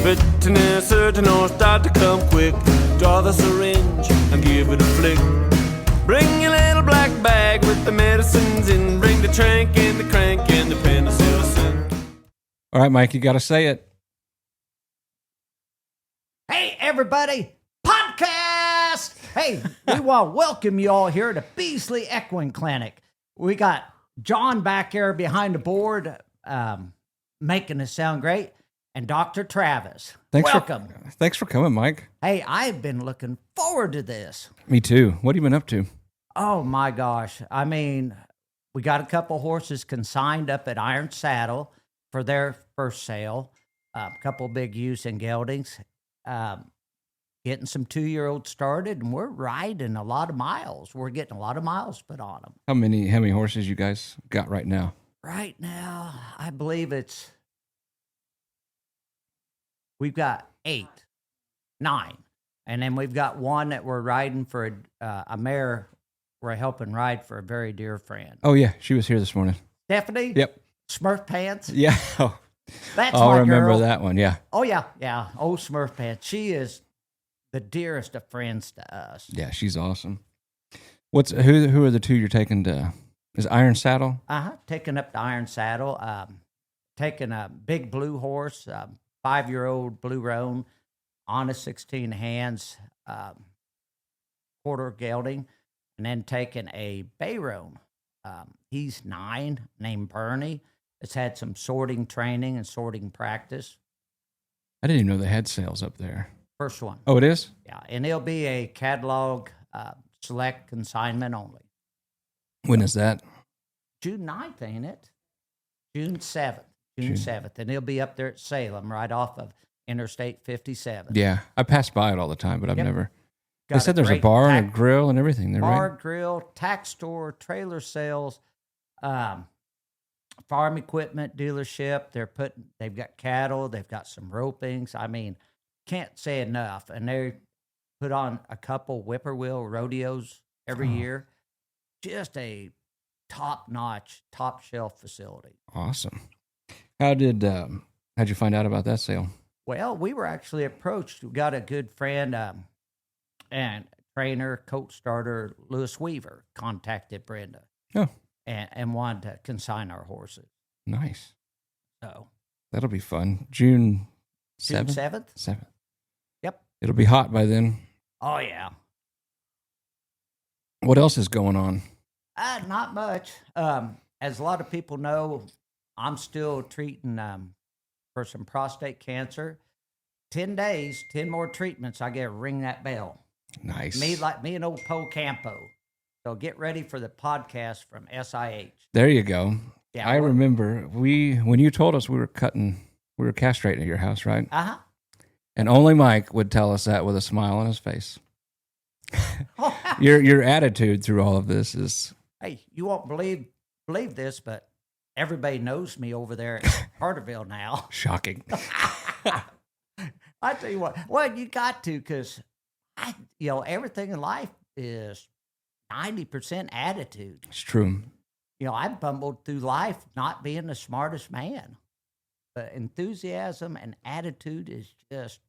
Veterinary surgeon or start to come quick. Draw the syringe and give it a flick. Bring your little black bag with the medicines in. Bring the trank and the crank and the penicillin. All right, Mike, you got to say it. Hey, everybody, podcast! Hey, we want to welcome you all here to Beasley Equine Clinic. We got John back here behind the board, making us sound great, and Dr. Travis. Welcome. Thanks for coming, Mike. Hey, I've been looking forward to this. Me too. What have you been up to? Oh, my gosh. I mean, we got a couple horses consigned up at Iron Saddle for their first sale. A couple big ewes and geldings. Getting some 2-year-olds started, and we're riding a lot of miles. We're getting a lot of miles put on them. How many horses you guys got right now? Right now, I believe we've got 8, 9. And then we've got one that we're riding for a mare we're helping ride for a very dear friend. Oh, yeah. She was here this morning. Stephanie? Yep. Smurf Pants? Yeah. Oh, That's I'll my remember girl. that one. Yeah. Oh, yeah. Yeah. Oh, Smurf Pants. She is the dearest of friends to us. Yeah, she's awesome. Who are the two you're taking to? Is Iron Saddle? Taking up the Iron Saddle. Taking a big blue horse, 5-year-old blue roan, on a 16 hands, quarter gelding, and then taking a bay roan. He's 9, named Bernie. It's had some sorting training and sorting practice. I didn't even know they had sales up there. First one. Oh, it is? Yeah, and it'll be a catalog select consignment only. When is that? June 9th, ain't it? June 7th. June 7th. And it'll be up there at Salem, right off of Interstate 57. Yeah, I pass by it all the time, but I've never. Got They said there's a bar and a grill and everything there, bar, right? grill, tack store, trailer sales, farm equipment dealership. They've got cattle, they've got some ropings. I mean, can't say enough. And they put on a couple whippoorwill rodeos every year. Just a top-notch, top-shelf facility. Awesome. How'd you find out about that sale? Well, we were actually approached. We got a good friend and trainer, coach starter, Lewis Weaver, contacted Brenda. Oh. And wanted to consign our horses. Nice. So that'll be fun. June 7th? June 7th? 7th. Yep. It'll be hot by then. Oh, yeah. What else is going on? Not much. As a lot of people know, I'm still treating for some prostate cancer. 10 days, 10 more treatments, I get to ring that bell. Nice. Me and old Po Campo. So get ready for the podcast from SIH. There you go. Yeah, I remember when you told us we were castrating at your house, right? Uh-huh. And only Mike would tell us that with a smile on his face. Your attitude through all of this is... Hey, you won't believe this, but everybody knows me over there at Carterville now. Shocking. I tell you what, well, you got to, because everything in life is 90% attitude. It's true. I bumbled through life not being the smartest man. But enthusiasm and attitude is just,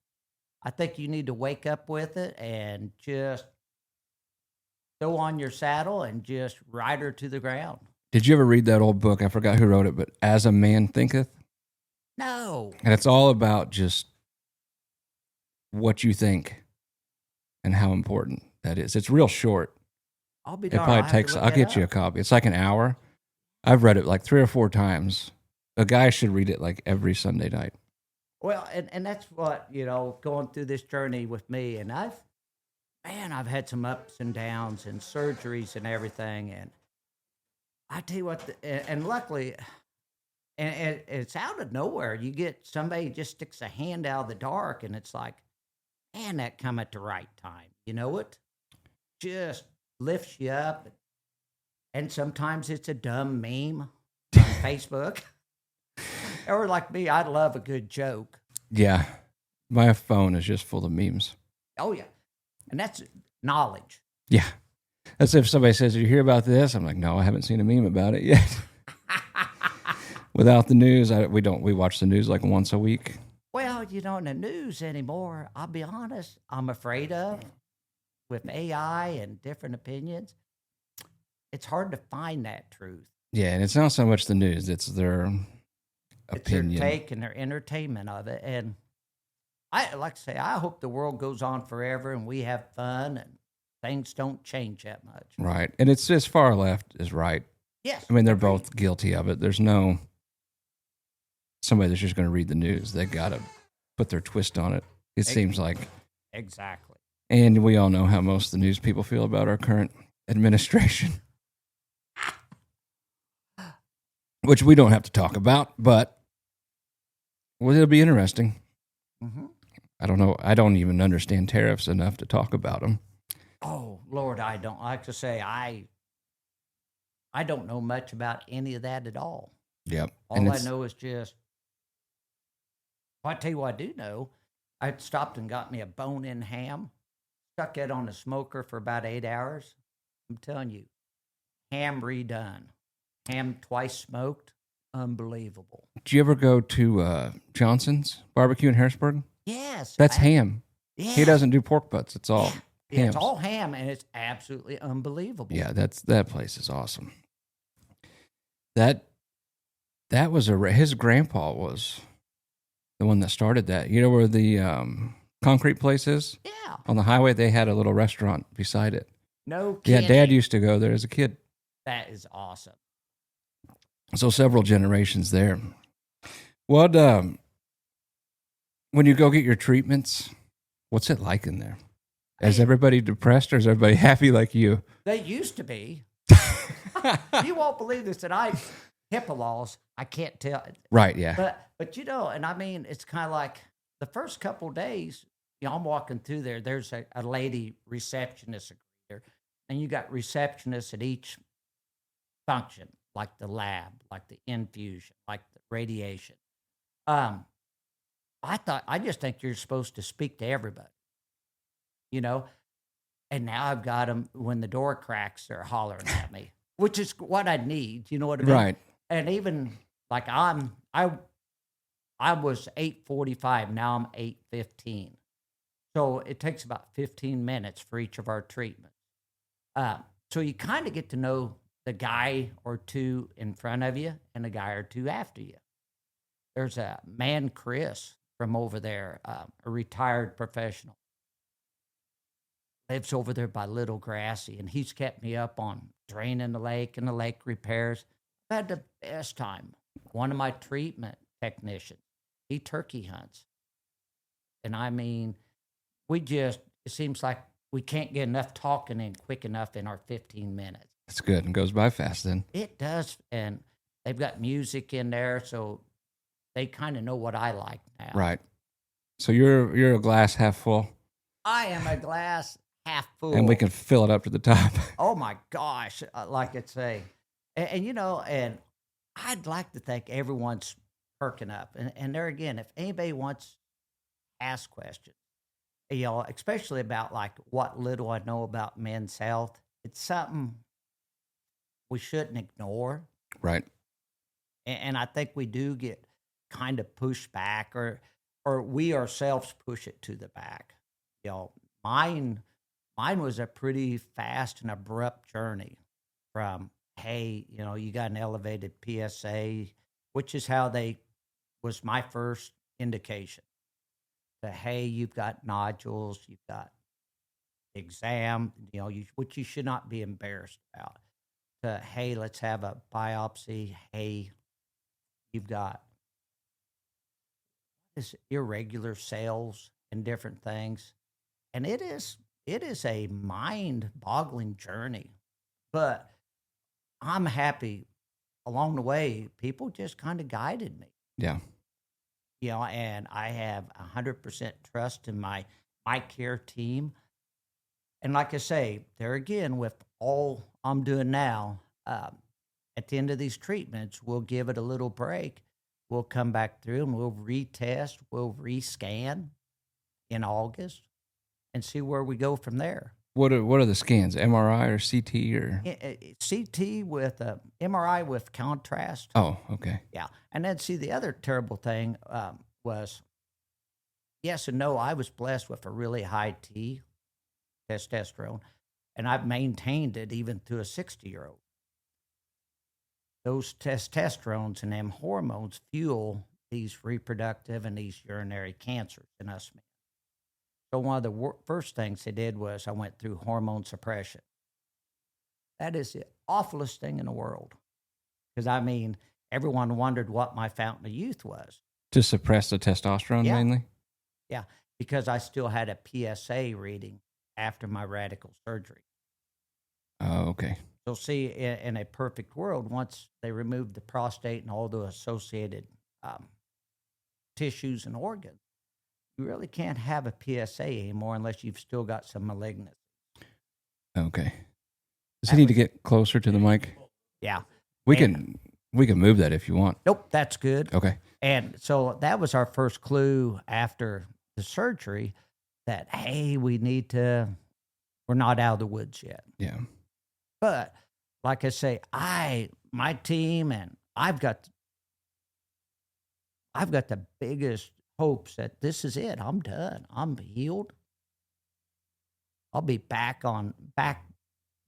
I think you need to wake up with it and just go on your saddle and just ride her to the ground. Did you ever read that old book? I forgot who wrote it, but As a Man Thinketh? No. And it's all about just what you think and how important that is. It's real short. I'll be It darned. probably takes, I'll get you a copy. It's like an hour. I've read it like 3 or 4 times. A guy should read it like every Sunday night. Well, and that's what, going through this journey with me. And I've had some ups and downs and surgeries and everything. And I tell you what, and luckily, and it's out of nowhere. You get somebody just sticks a hand out of the dark, and it's like, man, that come at the right time. You know it? Just lifts you up. And sometimes it's a dumb meme on Facebook. Or like me, I love a good joke. Yeah. My phone is just full of memes. Oh, yeah. And that's knowledge. Yeah. That's if somebody says, "Did you hear about this?" I'm like, no, I haven't seen a meme about it yet. Without the news, we watch the news like once a week. Well, in the news anymore, I'll be honest, I'm afraid of with AI and different opinions. It's hard to find that truth. Yeah, and it's not so much the news; it's their opinion. It's their take and their entertainment of it. And I like to say, I hope the world goes on forever and we have fun and things don't change that much. Right, and it's as far left as right. Yes, I mean, they're both guilty of it. There's no somebody that's just going to read the news. They got to put their twist on it. It seems like. Exactly. And we all know how most of the news people feel about our current administration, which we don't have to talk about, but it'll be interesting. Mm-hmm. I don't know. I don't even understand tariffs enough to talk about them. Oh, Lord, I don't. Like to say, I don't know much about any of that at all. Yep. All I know is just, well, I tell you what I do know. I stopped and got me a bone-in ham, stuck it on the smoker for about 8 hours. I'm telling you, ham redone. Ham twice smoked. Unbelievable. Did you ever go to Johnson's Barbecue in Harrisburg? Yes. That's ham. Yeah. He doesn't do pork butts. It's all Yeah, ham. it's all ham, and it's absolutely unbelievable. Yeah, that place is awesome. That was his grandpa was the one that started that. You know where the concrete place is? Yeah. On the highway, they had a little restaurant beside it. No kidding. Yeah, Dad used to go there as a kid. That is awesome. So several generations there. What when you go get your treatments, what's it like in there? Is everybody depressed or is everybody happy like you? They used to be. You won't believe this, that HIPAA laws, I can't tell. Right, yeah. But and I mean, it's kind of like the first couple of days, I'm walking through there. There's a lady receptionist there, and you got receptionists at each function, like the lab, like the infusion, like the radiation. I just think you're supposed to speak to everybody, and now I've got them when the door cracks, they're hollering at me, which is what I need. You know what I mean? Right. And even like I was 8:45. Now I'm 8:15. So it takes about 15 minutes for each of our treatments. So you kind of get to know the guy or two in front of you and a guy or two after you. There's a man, Chris, from over there, a retired professional. Lives over there by Little Grassy, and he's kept me up on draining the lake and the lake repairs. I've had the best time. One of my treatment technicians, he turkey hunts. And I mean, it seems like we can't get enough talking in quick enough in our 15 minutes. That's good. It goes by fast then. It does. And they've got music in there, so they kind of know what I like now. Right. So you're a glass half full. I am a glass half full. And we can fill it up to the top. Oh my gosh, like I say. And and I'd like to think everyone's perking up. And there again, if anybody wants to ask questions, especially about like what little I know about men's health, it's something we shouldn't ignore. Right. And I think we do get kind of pushed back, or we ourselves push it to the back. Mine was a pretty fast and abrupt journey from, hey, you got an elevated PSA, which is was my first indication. To, hey, you've got nodules, you've got exam, which you should not be embarrassed about. To, hey, let's have a biopsy. Hey, you've got this irregular cells and different things. And it is a mind-boggling journey. But I'm happy along the way, people just kind of guided me. Yeah. And I have 100% trust in my care team. And like I say, there again, with all I'm doing now, at the end of these treatments, we'll give it a little break. We'll come back through and we'll retest, we'll rescan in August and see where we go from there. What are the scans? MRI or CT or CT with MRI with contrast. Oh, okay. Yeah, and then see the other terrible thing was yes and no. I was blessed with a really high T testosterone, and I've maintained it even to a 60-year-old. Those testosterones and them hormones fuel these reproductive and these urinary cancers in us men. So one of the first things they did was I went through hormone suppression. That is the awfulest thing in the world. Because, I mean, everyone wondered what my fountain of youth was. To suppress the testosterone Yeah. mainly? Yeah, because I still had a PSA reading after my radical surgery. Oh, okay. So see, in a perfect world, once they removed the prostate and all the associated tissues and organs, you really can't have a PSA anymore unless you've still got some malignancy. Okay. Does he need to get closer to the mic? Yeah. We can move that if you want. Nope, that's good. Okay. And so that was our first clue after the surgery that, hey, we're not out of the woods yet. Yeah. But like I say, my team and I've got the biggest hopes that this is it. I'm done. I'm healed. I'll be back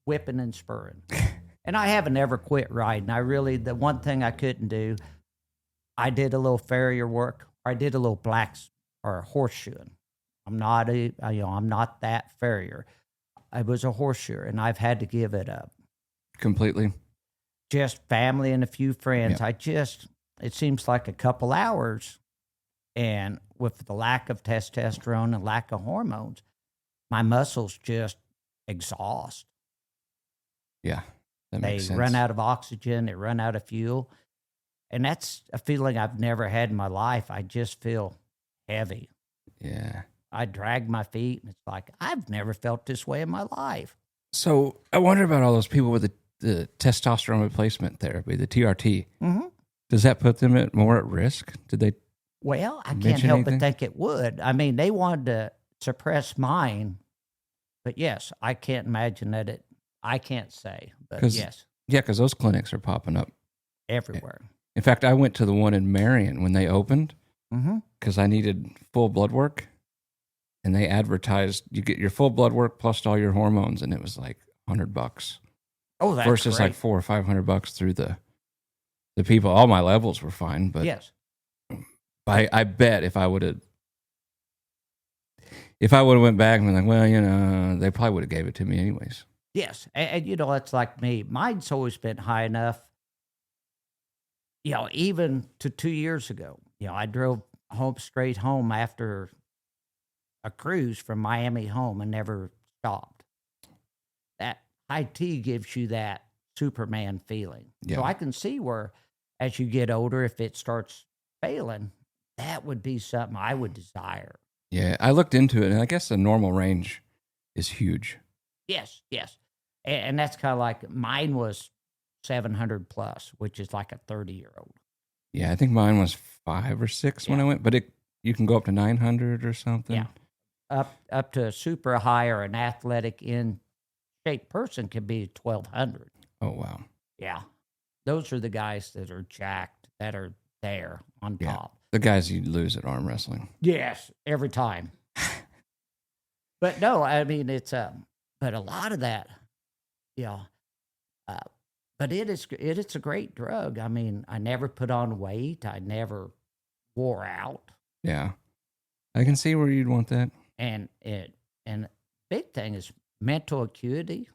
whipping and spurring. And I haven't ever quit riding. The one thing I couldn't do, I did a little farrier work. Or I did a little horseshoeing. I'm not that farrier. I was a horseshoer, and I've had to give it up. Completely? Just family and a few friends. Yeah. It seems like a couple hours, and with the lack of testosterone and lack of hormones, my muscles just exhaust. Yeah, that makes sense. They run out of oxygen, they run out of fuel, and that's a feeling I've never had in my life. I just feel heavy. Yeah. I drag my feet, and it's like, I've never felt this way in my life. So I wonder about all those people with the testosterone replacement therapy, the TRT. Mm-hmm. Does that put them more at risk? Did they? Well, I can't mention help anything? but think it would. I mean, they wanted to suppress mine, but yes, I can't imagine that I can't say, but yes, Yeah, because those clinics are popping up everywhere. In fact, I went to the one in Marion when they opened because I needed full blood work. And they advertised you get your full blood work plus all your hormones, and it was like $100. Oh, that's versus great. like $400 or $500 through the people. All my levels were fine, but yes, I bet if I would have went back and been like, well, they probably would have gave it to me anyways. yes, and it's like me. Mine's always been high enough. Even to 2 years ago, I drove straight home after a cruise from Miami home and never stopped. That high T gives you that Superman feeling. Yeah. So I can see where as you get older, if it starts failing, that would be something I would desire. Yeah, I looked into it, and I guess the normal range is huge. Yes. And that's kind of like mine was 700 plus, which is like a 30-year-old. Yeah, I think mine was 5 or 6 when I went, but you can go up to 900 or something. Yeah. Up to a super high or an athletic in shape person could be 1,200. Oh, wow. Yeah. Those are the guys that are jacked, that are there on top. The guys you lose at arm wrestling. Yes, every time. But no, I mean, it's but a lot of that, but it is a great drug. I mean, I never put on weight. I never wore out. Yeah. I can see where you'd want that. And big thing is mental acuity.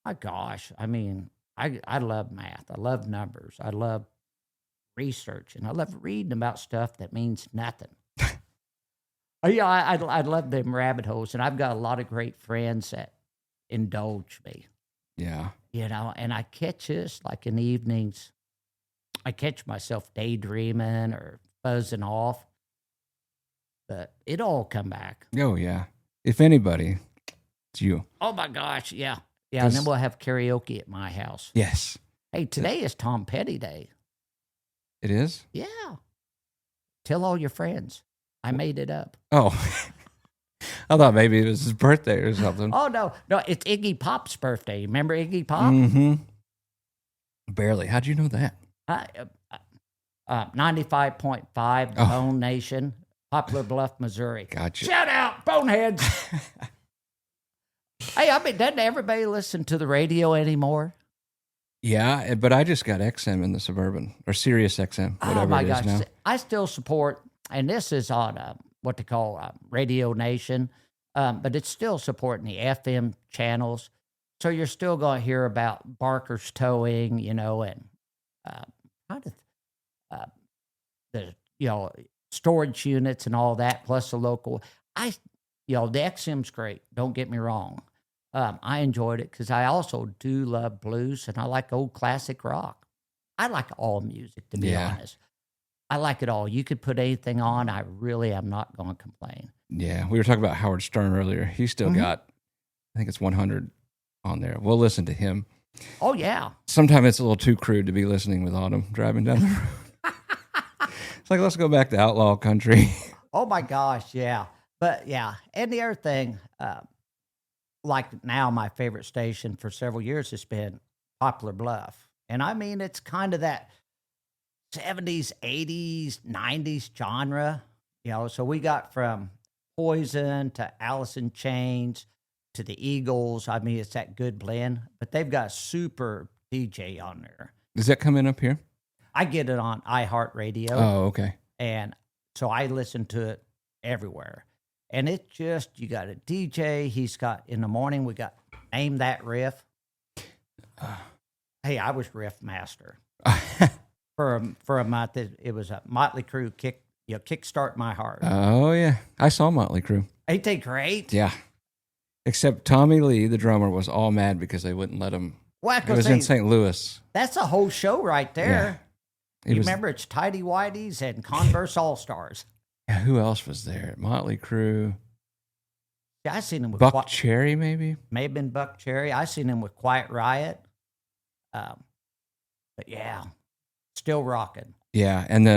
My gosh, I mean, I love math. I love numbers. I love research, and I love reading about stuff that means nothing. I love them rabbit holes, and I've got a lot of great friends that indulge me. Yeah. And I catch this like in the evenings. I catch myself daydreaming or buzzing off. But it all come back. Oh, yeah. If anybody, it's you. Oh, my gosh, yeah. Yeah, and then we'll have karaoke at my house. Yes. Hey, today is Tom Petty Day. It is? Yeah. Tell all your friends. I made it up. Oh. I thought maybe it was his birthday or something. Oh, no, it's Iggy Pop's birthday. Remember Iggy Pop? Mm-hmm. Barely. How'd you know that? 95.5, the Bone Nation. Poplar Bluff, Missouri. Gotcha. Shout out, boneheads. Hey, I mean, doesn't everybody listen to the radio anymore? Yeah, but I just got XM in the Suburban, or Sirius XM, whatever Oh my it is gosh, now. I still support, and this is on what they call Radio Nation, but it's still supporting the FM channels. So you're still going to hear about Barker's Towing, and kind of the storage units and all that, plus the local. The XM's great. Don't get me wrong. I enjoyed it because I also do love blues and I like old classic rock. I like all music, to be honest. I like it all. You could put anything on. I really am not going to complain. Yeah, we were talking about Howard Stern earlier. He's still got, I think it's 100 on there. We'll listen to him. Oh, yeah. Sometimes it's a little too crude to be listening with Autumn driving down the road. It's like, let's go back to outlaw country. Oh, my gosh, yeah. But, yeah, and the other thing, like now my favorite station for several years has been Poplar Bluff. And I mean, it's kind of that 70s, 80s, 90s genre, so we got from Poison to Alice in Chains to the Eagles. I mean, it's that good blend, but they've got a super DJ on there. Does that come in up here? I get it on iHeartRadio. Oh, okay. And so I listen to it everywhere. And it just, you got a DJ. He's got, in the morning, we got Name That Riff. Hey, I was riff master. For a month. It was a Motley Crue Kickstart My Heart. Oh, yeah. I saw Motley Crue. Ain't they great? Yeah. Except Tommy Lee, the drummer, was all mad because they wouldn't let him. Well, it was in St. Louis. That's a whole show right there. Yeah. Remember, it's Tidy Whities and Converse All-Stars. Yeah, who else was there? Motley Crue. Yeah, I seen him with Buck Cherry, maybe? May have been Buck Cherry. I seen him with Quiet Riot. But yeah, still rocking. Yeah, and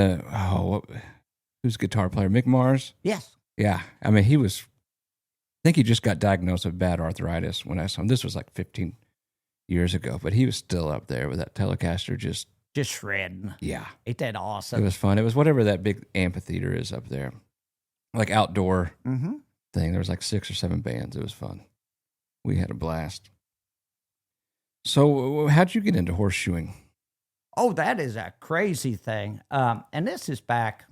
who's guitar player? Mick Mars? Yes. Yeah, I mean, I think he just got diagnosed with bad arthritis when I saw him. This was like 15 years ago, but he was still up there with that Telecaster just shredding. Yeah. Ain't that awesome? It was fun. It was whatever that big amphitheater is up there, like outdoor thing. There was like 6 or 7 bands. It was fun. We had a blast. So how'd you get into horseshoeing? Oh, that is a crazy thing. And this is back,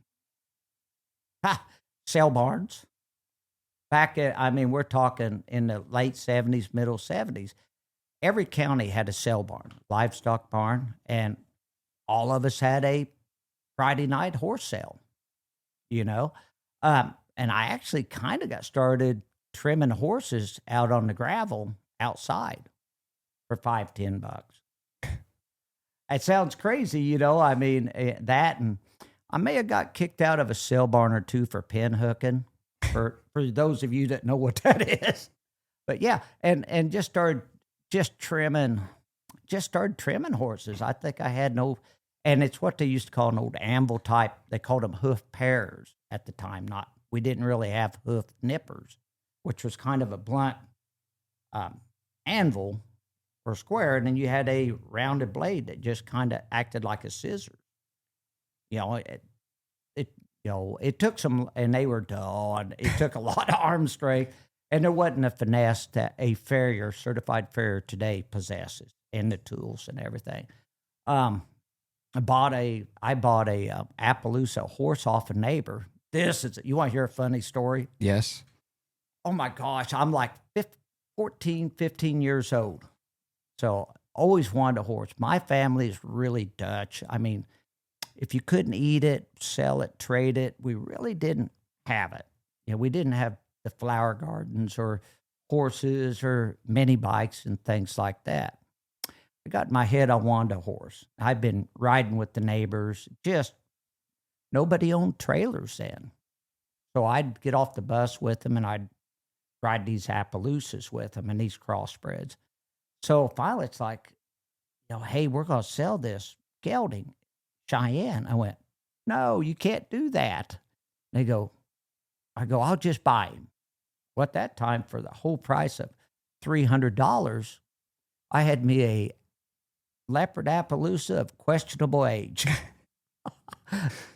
sale barns. Back we're talking in the late 70s, middle 70s. Every county had a sale barn, livestock barn, and all of us had a Friday night horse sale, and I actually kind of got started trimming horses out on the gravel outside for $5-10. It sounds crazy, that, and I may have got kicked out of a sale barn or two for pin hooking, for those of you that know what that is. But yeah, and just started trimming horses. I think I had and it's what they used to call an old anvil type. They called them hoof pairs at the time. We didn't really have hoof nippers, which was kind of a blunt anvil or square, and then you had a rounded blade that just kind of acted like a scissors. It took some, and they were dull, and it took a lot of arm strength, and there wasn't a finesse that a certified farrier today possesses, and the tools and everything. I bought a Appaloosa horse off a neighbor. You want to hear a funny story? Yes. Oh my gosh, I'm like 14, 15 years old. So always wanted a horse. My family is really Dutch. I mean, if you couldn't eat it, sell it, trade it, we really didn't have it. We didn't have the flower gardens or horses or mini bikes and things like that. I got in my head I wanted a horse. I've been riding with the neighbors. Just nobody owned trailers then. So I'd get off the bus with them and I'd ride these Appaloosas with them and these crossbreds. So finally it's like, hey, we're going to sell this gelding, Cheyenne. I went, no, you can't do that. I go, I'll just buy him. Well, at that time, for the whole price of $300, I had me a leopard Appaloosa of questionable age.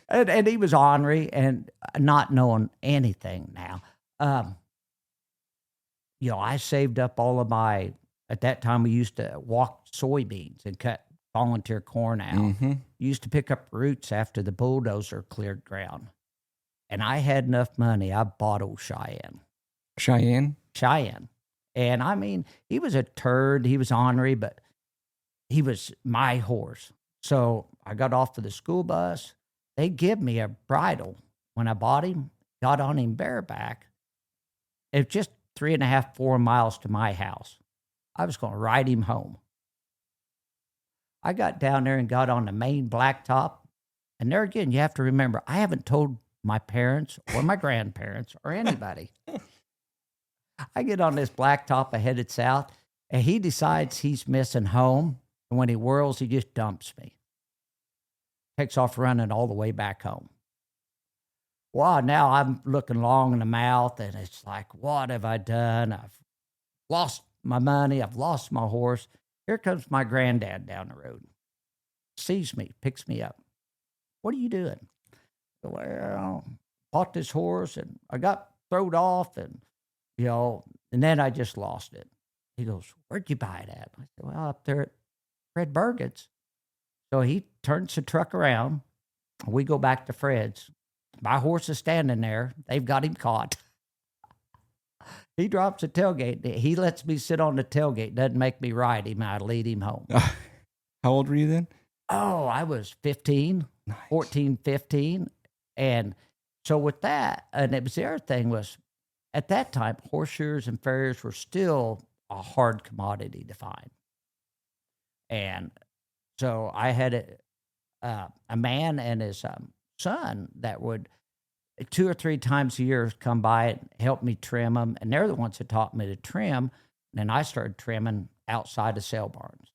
And he was ornery and not knowing anything now. I saved up all of my, at that time we used to walk soybeans and cut volunteer corn out. Mm-hmm. Used to pick up roots after the bulldozer cleared ground. And I had enough money. I bought old Cheyenne. Cheyenne. And I mean, he was a turd. He was ornery, but he was my horse. So I got off of the school bus. They give me a bridle. When I bought him, got on him bareback. It's just 3.5, 4 miles to my house. I was going to ride him home. I got down there and got on the main blacktop. And there again, you have to remember, I haven't told my parents or my grandparents or anybody. I get on this blacktop, I headed south, and he decides he's missing home. And when he whirls, he just dumps me. Takes off running all the way back home. Well, now I'm looking long in the mouth, and it's like, what have I done? I've lost my money. I've lost my horse. Here comes my granddad down the road. Sees me, picks me up. What are you doing? Well, bought this horse, and I got thrown off, and then I just lost it. He goes, where'd you buy it at? I said, well, up there at Fred Bergen's. So he turns the truck around. We go back to Fred's. My horse is standing there. They've got him caught. He drops the tailgate. He lets me sit on the tailgate. Doesn't make me ride him. I lead him home. How old were you then? Oh, I was 15, nice. 14, 15. And so with that, and it was the other thing was, at that time, horseshoers and farriers were still a hard commodity to find. And so I had a man and his son that would 2 or 3 times a year come by and help me trim them. And they're the ones that taught me to trim. And then I started trimming outside of sale barns,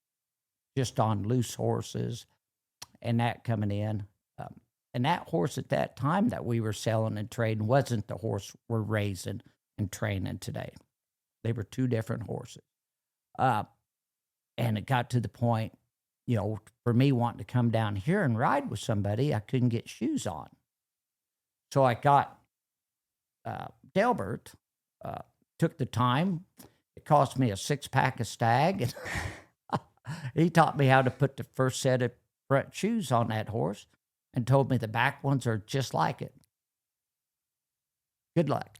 just on loose horses and that coming in. And that horse at that time that we were selling and trading wasn't the horse we're raising and training today. They were 2 different horses. And it got to the point, for me wanting to come down here and ride with somebody, I couldn't get shoes on. So I got Delbert, took the time. It cost me a 6-pack of Stag. And he taught me how to put the first set of front shoes on that horse and told me the back ones are just like it. Good luck.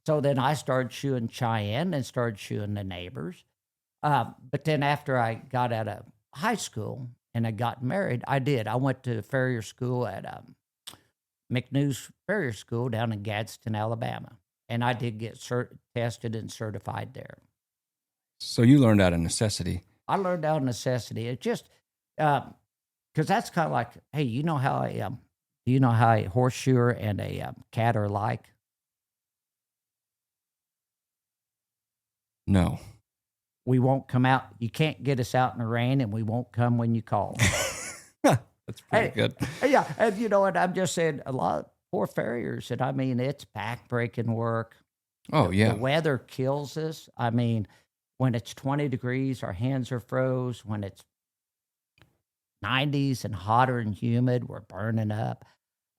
So then I started shoeing Cheyenne and started shoeing the neighbors. But then after I got out of high school and I got married, I went to farrier school at McNews Farrier School down in Gadsden, Alabama. And I did get tested and certified there. So you learned out of necessity. I learned out of necessity. It just, because that's kind of like, hey, you know how a horseshoer and a cat are like? No. We won't come out. You can't get us out in the rain, and we won't come when you call. That's pretty good. Yeah, and you know what? I'm just saying, a lot of poor farriers, and I mean, it's back-breaking work. Oh, yeah. The weather kills us. I mean, when it's 20 degrees, our hands are froze. When it's 90s and hotter and humid, we're burning up.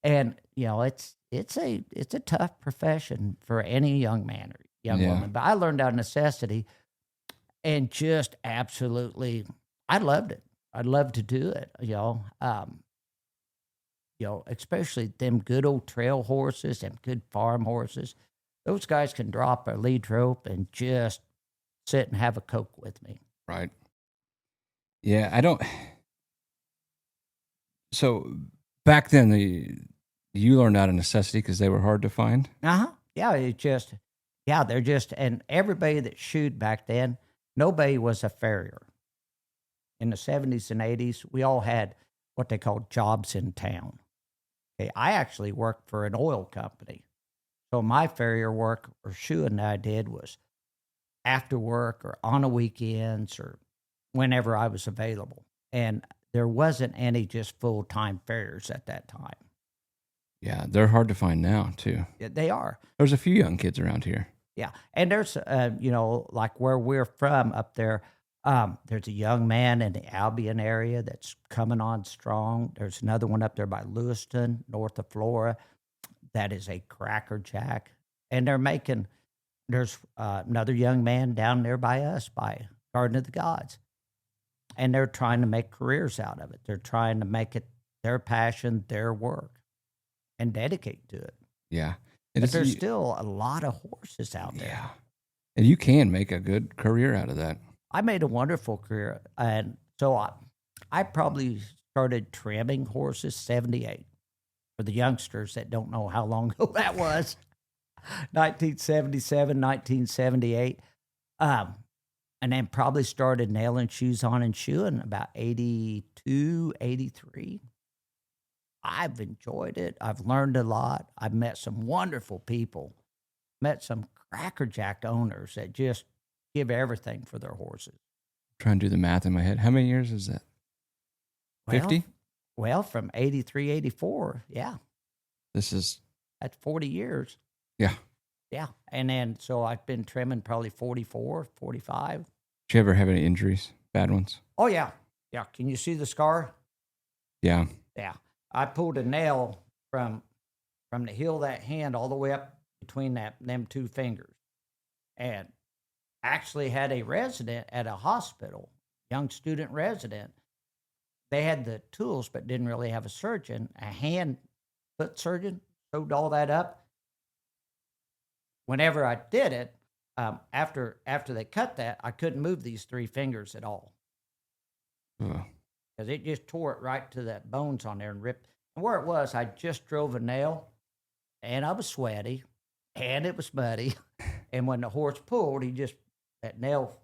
And, it's a tough profession for any young man or young woman. But I learned out of necessity and just absolutely, I loved it. I'd love to do it, especially them good old trail horses and good farm horses. Those guys can drop a lead rope and just sit and have a Coke with me. Right. Yeah, so back then, you learned out of necessity because they were hard to find? Uh-huh. Yeah, they're just, and everybody that shoed back then, nobody was a farrier. In the 70s and 80s, we all had what they called jobs in town. Okay, I actually worked for an oil company. So my farrier work or shoeing that I did was after work or on the weekends or whenever I was available. And there wasn't any just full-time farriers at that time. Yeah, they're hard to find now, too. Yeah, they are. There's a few young kids around here. Yeah, and there's, like where we're from up there, There's a young man in the Albion area that's coming on strong. There's another one up there by Lewiston, north of Flora, that is a crackerjack. And there's another young man down there by us, by Garden of the Gods. And they're trying to make careers out of it. They're trying to make it their passion, their work, and dedicate to it. Yeah. But there's still a lot of horses out there. Yeah. And you can make a good career out of that. I made a wonderful career. And so I probably started trimming horses 78. For the youngsters that don't know how long ago that was, 1977, 1978. And then probably started nailing shoes on and shoeing about 82, 83. I've enjoyed it. I've learned a lot. I've met some wonderful people, met some crackerjack owners that just give everything for their horses. Trying to do the math in my head. How many years is that? 50? Well, from 83, 84, yeah. That's 40 years. Yeah. Yeah. And then, so I've been trimming probably 44, 45. Did you ever have any injuries? Bad ones? Oh, yeah. Yeah. Can you see the scar? Yeah. Yeah. I pulled a nail from the heel of that hand all the way up between them two fingers. And actually had a resident at a hospital, young student resident. They had the tools, but didn't really have a surgeon. A foot surgeon sewed all that up. Whenever I did it, after they cut that, I couldn't move these three fingers at all. Because it just tore it right to that bones on there and ripped. And where it was, I just drove a nail, and I was sweaty, and it was muddy. And when the horse pulled, that nail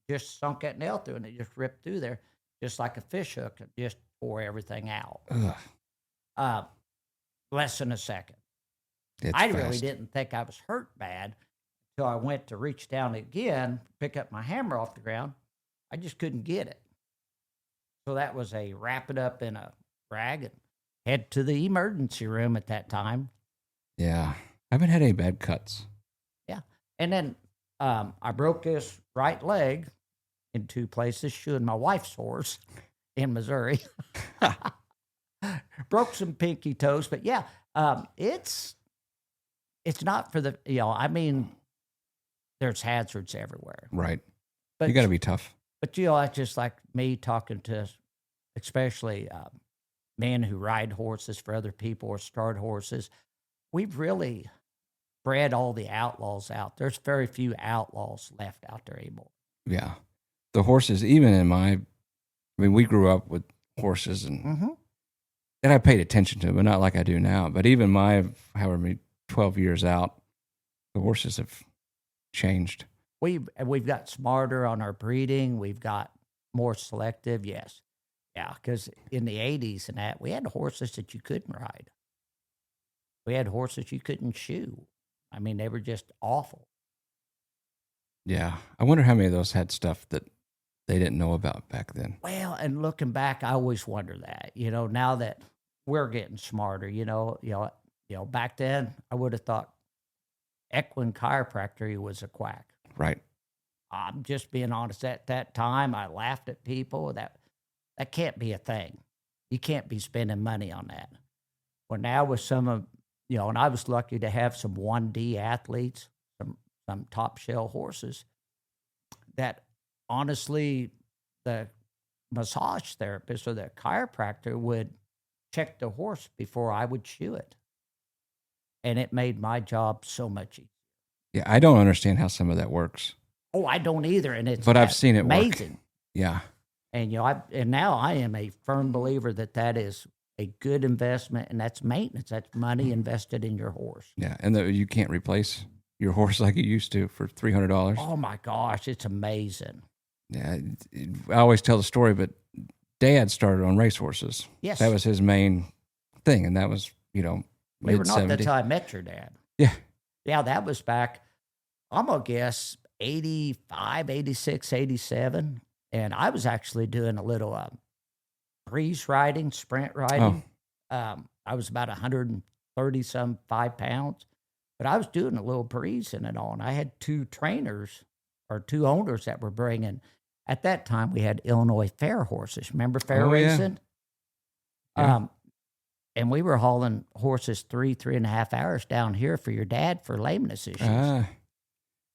just sunk that nail through, and it just ripped through there, just like a fish hook, and just tore everything out. Less than a second. I really didn't think I was hurt bad until I went to reach down again, pick up my hammer off the ground. I just couldn't get it. So that was a wrap it up in a rag and head to the emergency room at that time. Yeah. I haven't had any bad cuts. Yeah. And then I broke this right leg in two places, shoeing my wife's horse in Missouri. Broke some pinky toes, but yeah, it's not for the, I mean, there's hazards everywhere. Right. But you got to be tough. But, it's just like me talking to especially men who ride horses for other people or start horses. We've really bred all the outlaws out. There's very few outlaws left out there anymore. Yeah. The horses, even we grew up with horses and I paid attention to them, but not like I do now. But even however many 12 years out, the horses have changed. We've got smarter on our breeding. We've got more selective. Yes. Yeah. Because in the 80s and that, we had horses that you couldn't ride. We had horses you couldn't shoe. I mean, they were just awful. Yeah. I wonder how many of those had stuff that they didn't know about back then. Well, and looking back, I always wonder that, now that we're getting smarter, back then I would have thought equine chiropractor was a quack. Right. I'm just being honest. At that time, I laughed at people. That can't be a thing. You can't be spending money on that. Well, now with some of, and I was lucky to have some 1D athletes, some top shell horses that honestly, the massage therapist or the chiropractor would check the horse before I would shoe it. And it made my job so much easier. Yeah, I don't understand how some of that works. Oh, I don't either, and but I've seen it amazing. Work. Yeah, and and now I am a firm believer that is a good investment, and that's maintenance. That's money invested in your horse. Yeah, and you can't replace your horse like you used to for $300. Oh my gosh, it's amazing. Yeah, I always tell the story, but Dad started on racehorses. Yes, that was his main thing, and that was mid-70s. That's how I met your dad. Yeah. Yeah, that was back, I'm going to guess, 85, 86, 87. And I was actually doing a little breeze riding, sprint riding. Oh. I was about 130-some 5 pounds. But I was doing a little breeze and all. And I had two owners that were bringing at that time we had Illinois fair horses. Remember fair Oh, yeah. racing? Yeah. And we were hauling horses 3.5 hours down here for your dad for lameness issues.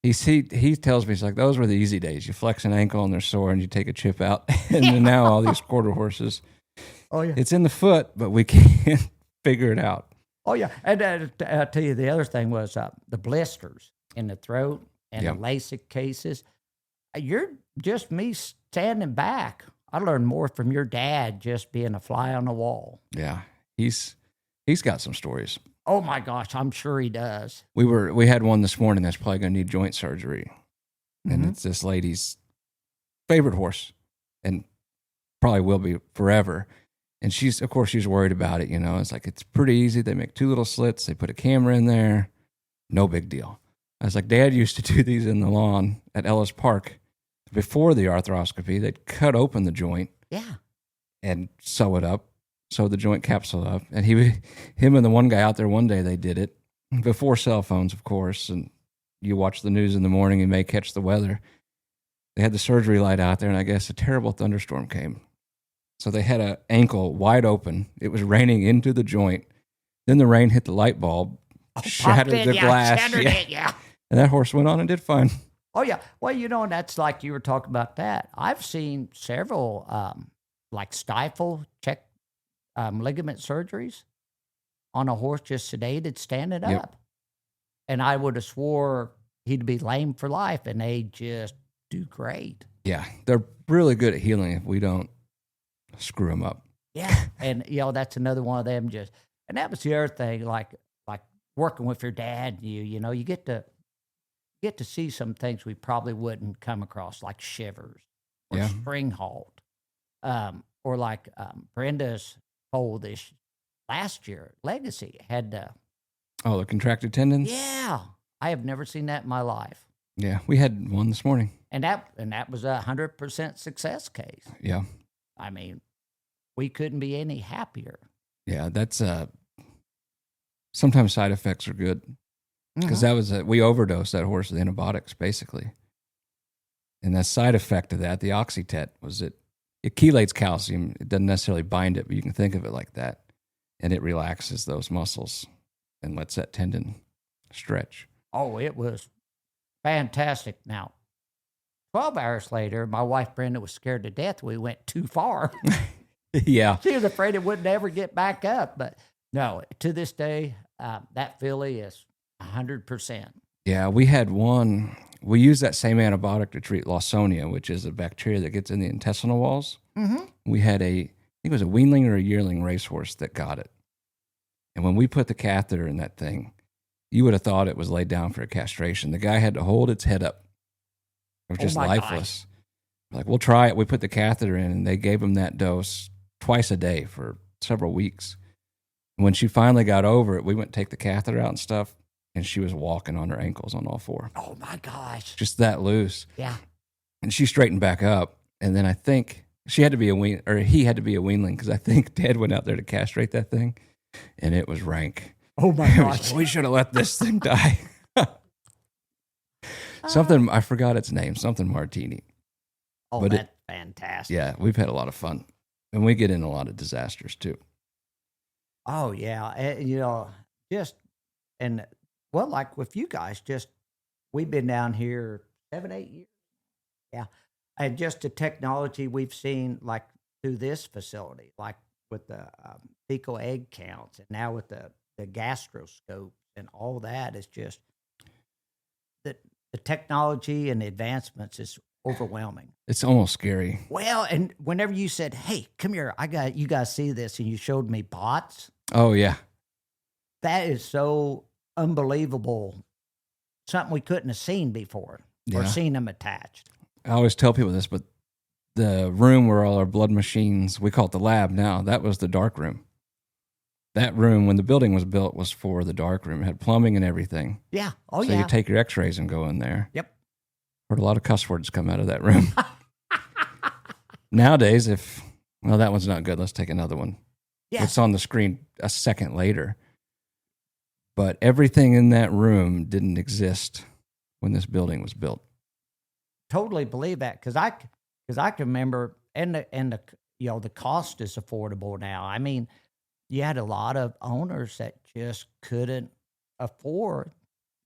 He tells me, he's like, those were the easy days. You flex an ankle and they're sore and you take a chip out. And then now all these quarter horses, Oh yeah. it's in the foot, but we can't figure it out. Oh yeah. And I'll tell you the other thing was the blisters in the throat and Yep. the LASIK cases. You're just me standing back. I learned more from your dad just being a fly on the wall. Yeah. He's got some stories. Oh my gosh, I'm sure he does. We had one this morning that's probably going to need joint surgery. And Mhm. it's this lady's favorite horse and probably will be forever. And she's worried about it. It's like, it's pretty easy. They make 2 little slits. They put a camera in there. No big deal. I was like, Dad used to do these in the lawn at Ellis Park before the arthroscopy. They'd cut open the joint Yeah. and sew it up, sew the joint capsule up. And him and the one guy out there one day, they did it before cell phones, of course. And you watch the news in the morning, you may catch the weather. They had the surgery light out there, and I guess a terrible thunderstorm came. So they had an ankle wide open. It was raining into the joint. Then the rain hit the light bulb, shattered the glass. Shattered it, yeah. And that horse went on and did fine. Oh, yeah. Well, and that's like you were talking about that. I've seen several like stifle check ligament surgeries on a horse just sedated, standing Yep. up. And I would have swore he'd be lame for life, and they just do great. Yeah, they're really good at healing if we don't screw them up. Yeah. And, that's another one of them just, and that was the other thing, like working with your dad, you get to see some things we probably wouldn't come across, like shivers or Yeah. spring halt, or like Brenda's foal this last year, Legacy had. Oh, the contracted tendons? Yeah, I have never seen that in my life, Yeah, we had one this morning. and that was 100% success case. Yeah. I mean, we couldn't be any happier. Yeah, that's sometimes side effects are good. Because that was we overdosed that horse with antibiotics, basically. And the side effect of that, the Oxytet, was it chelates calcium. It doesn't necessarily bind it, but you can think of it like that. And it relaxes those muscles and lets that tendon stretch. Oh, it was fantastic. Now, 12 hours later, my wife Brenda was scared to death we went too far. Yeah. She was afraid it would never get back up. But no, to this day, that filly is 100%. Yeah, we had one. We used that same antibiotic to treat Lawsonia, which is a bacteria that gets in the intestinal walls. Mm-hmm. We had I think it was a weanling or a yearling racehorse that got it. And when we put the catheter in that thing, you would have thought it was laid down for a castration. The guy had to hold its head up. It was just my lifeless. Like, we'll try it. We put the catheter in, and they gave him that dose twice a day for several weeks. When she finally got over it, we went to take the catheter out and stuff, and she was walking on her ankles on all 4. Oh, my gosh. Just that loose. Yeah. And she straightened back up. And then I think he had to be a weanling, because I think Dad went out there to castrate that thing, and it was rank. Oh, my gosh. We should have let this thing die. Something, I forgot its name, something Martini. Oh, but that's fantastic. Yeah, we've had a lot of fun. And we get in a lot of disasters too. Oh, yeah. Like with you guys, we've been down here 7, 8 years. Yeah. And just the technology we've seen, like through this facility, like with the fecal egg counts, and now with the gastroscope and all that, is just the technology and the advancements is overwhelming. It's almost scary. Well, and whenever you said, "Hey, come here, you guys see this," and you showed me bots, Oh, yeah. that is so unbelievable. Something we couldn't have seen before or Yeah. seen them attached. I always tell people this, but the room where all our blood machines, we call it the lab now, that was the dark room. That room, when the building was built, was for the dark room. It had plumbing and everything. Yeah. Oh, so yeah. you take your x-rays and go in there. Yep. Heard a lot of cuss words come out of that room. Nowadays, that one's not good. Let's take another one. Yeah. It's on the screen a second later. But everything in that room didn't exist when this building was built. Totally believe that, because because I can remember, and the the cost is affordable now. I mean, you had a lot of owners that just couldn't afford,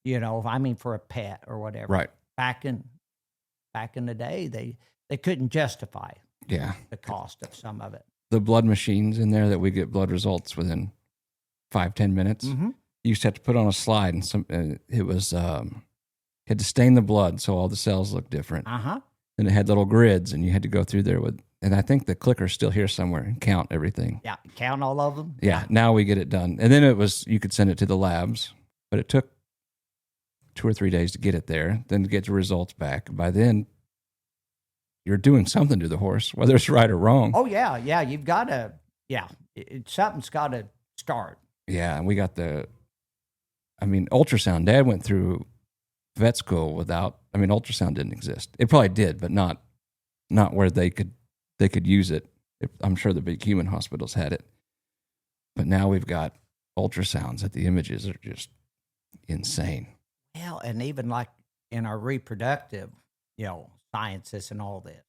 I mean, for a pet or whatever. Right. Back in the day, they couldn't justify Yeah. the cost of some of it. The blood machines in there that we get blood results within 5-10 minutes. Mm-hmm. You used to have to put on a slide, and it was had to stain the blood so all the cells looked different. Uh-huh. And it had little grids, and you had to go through there with. And I think the clicker's still here somewhere and count everything. Yeah, count all of them. Yeah, now we get it done. And then you could send it to the labs, but it took 2 or 3 days to get it there, then to get the results back. By then, you're doing something to the horse, whether it's right or wrong. Oh, yeah. You've got to, something's got to start. Yeah, and we got ultrasound. Dad went through vet school ultrasound didn't exist. It probably did, but not where they could use it. I'm sure the big human hospitals had it. But now we've got ultrasounds that the images are just insane. Well, and even like in our reproductive, sciences and all this,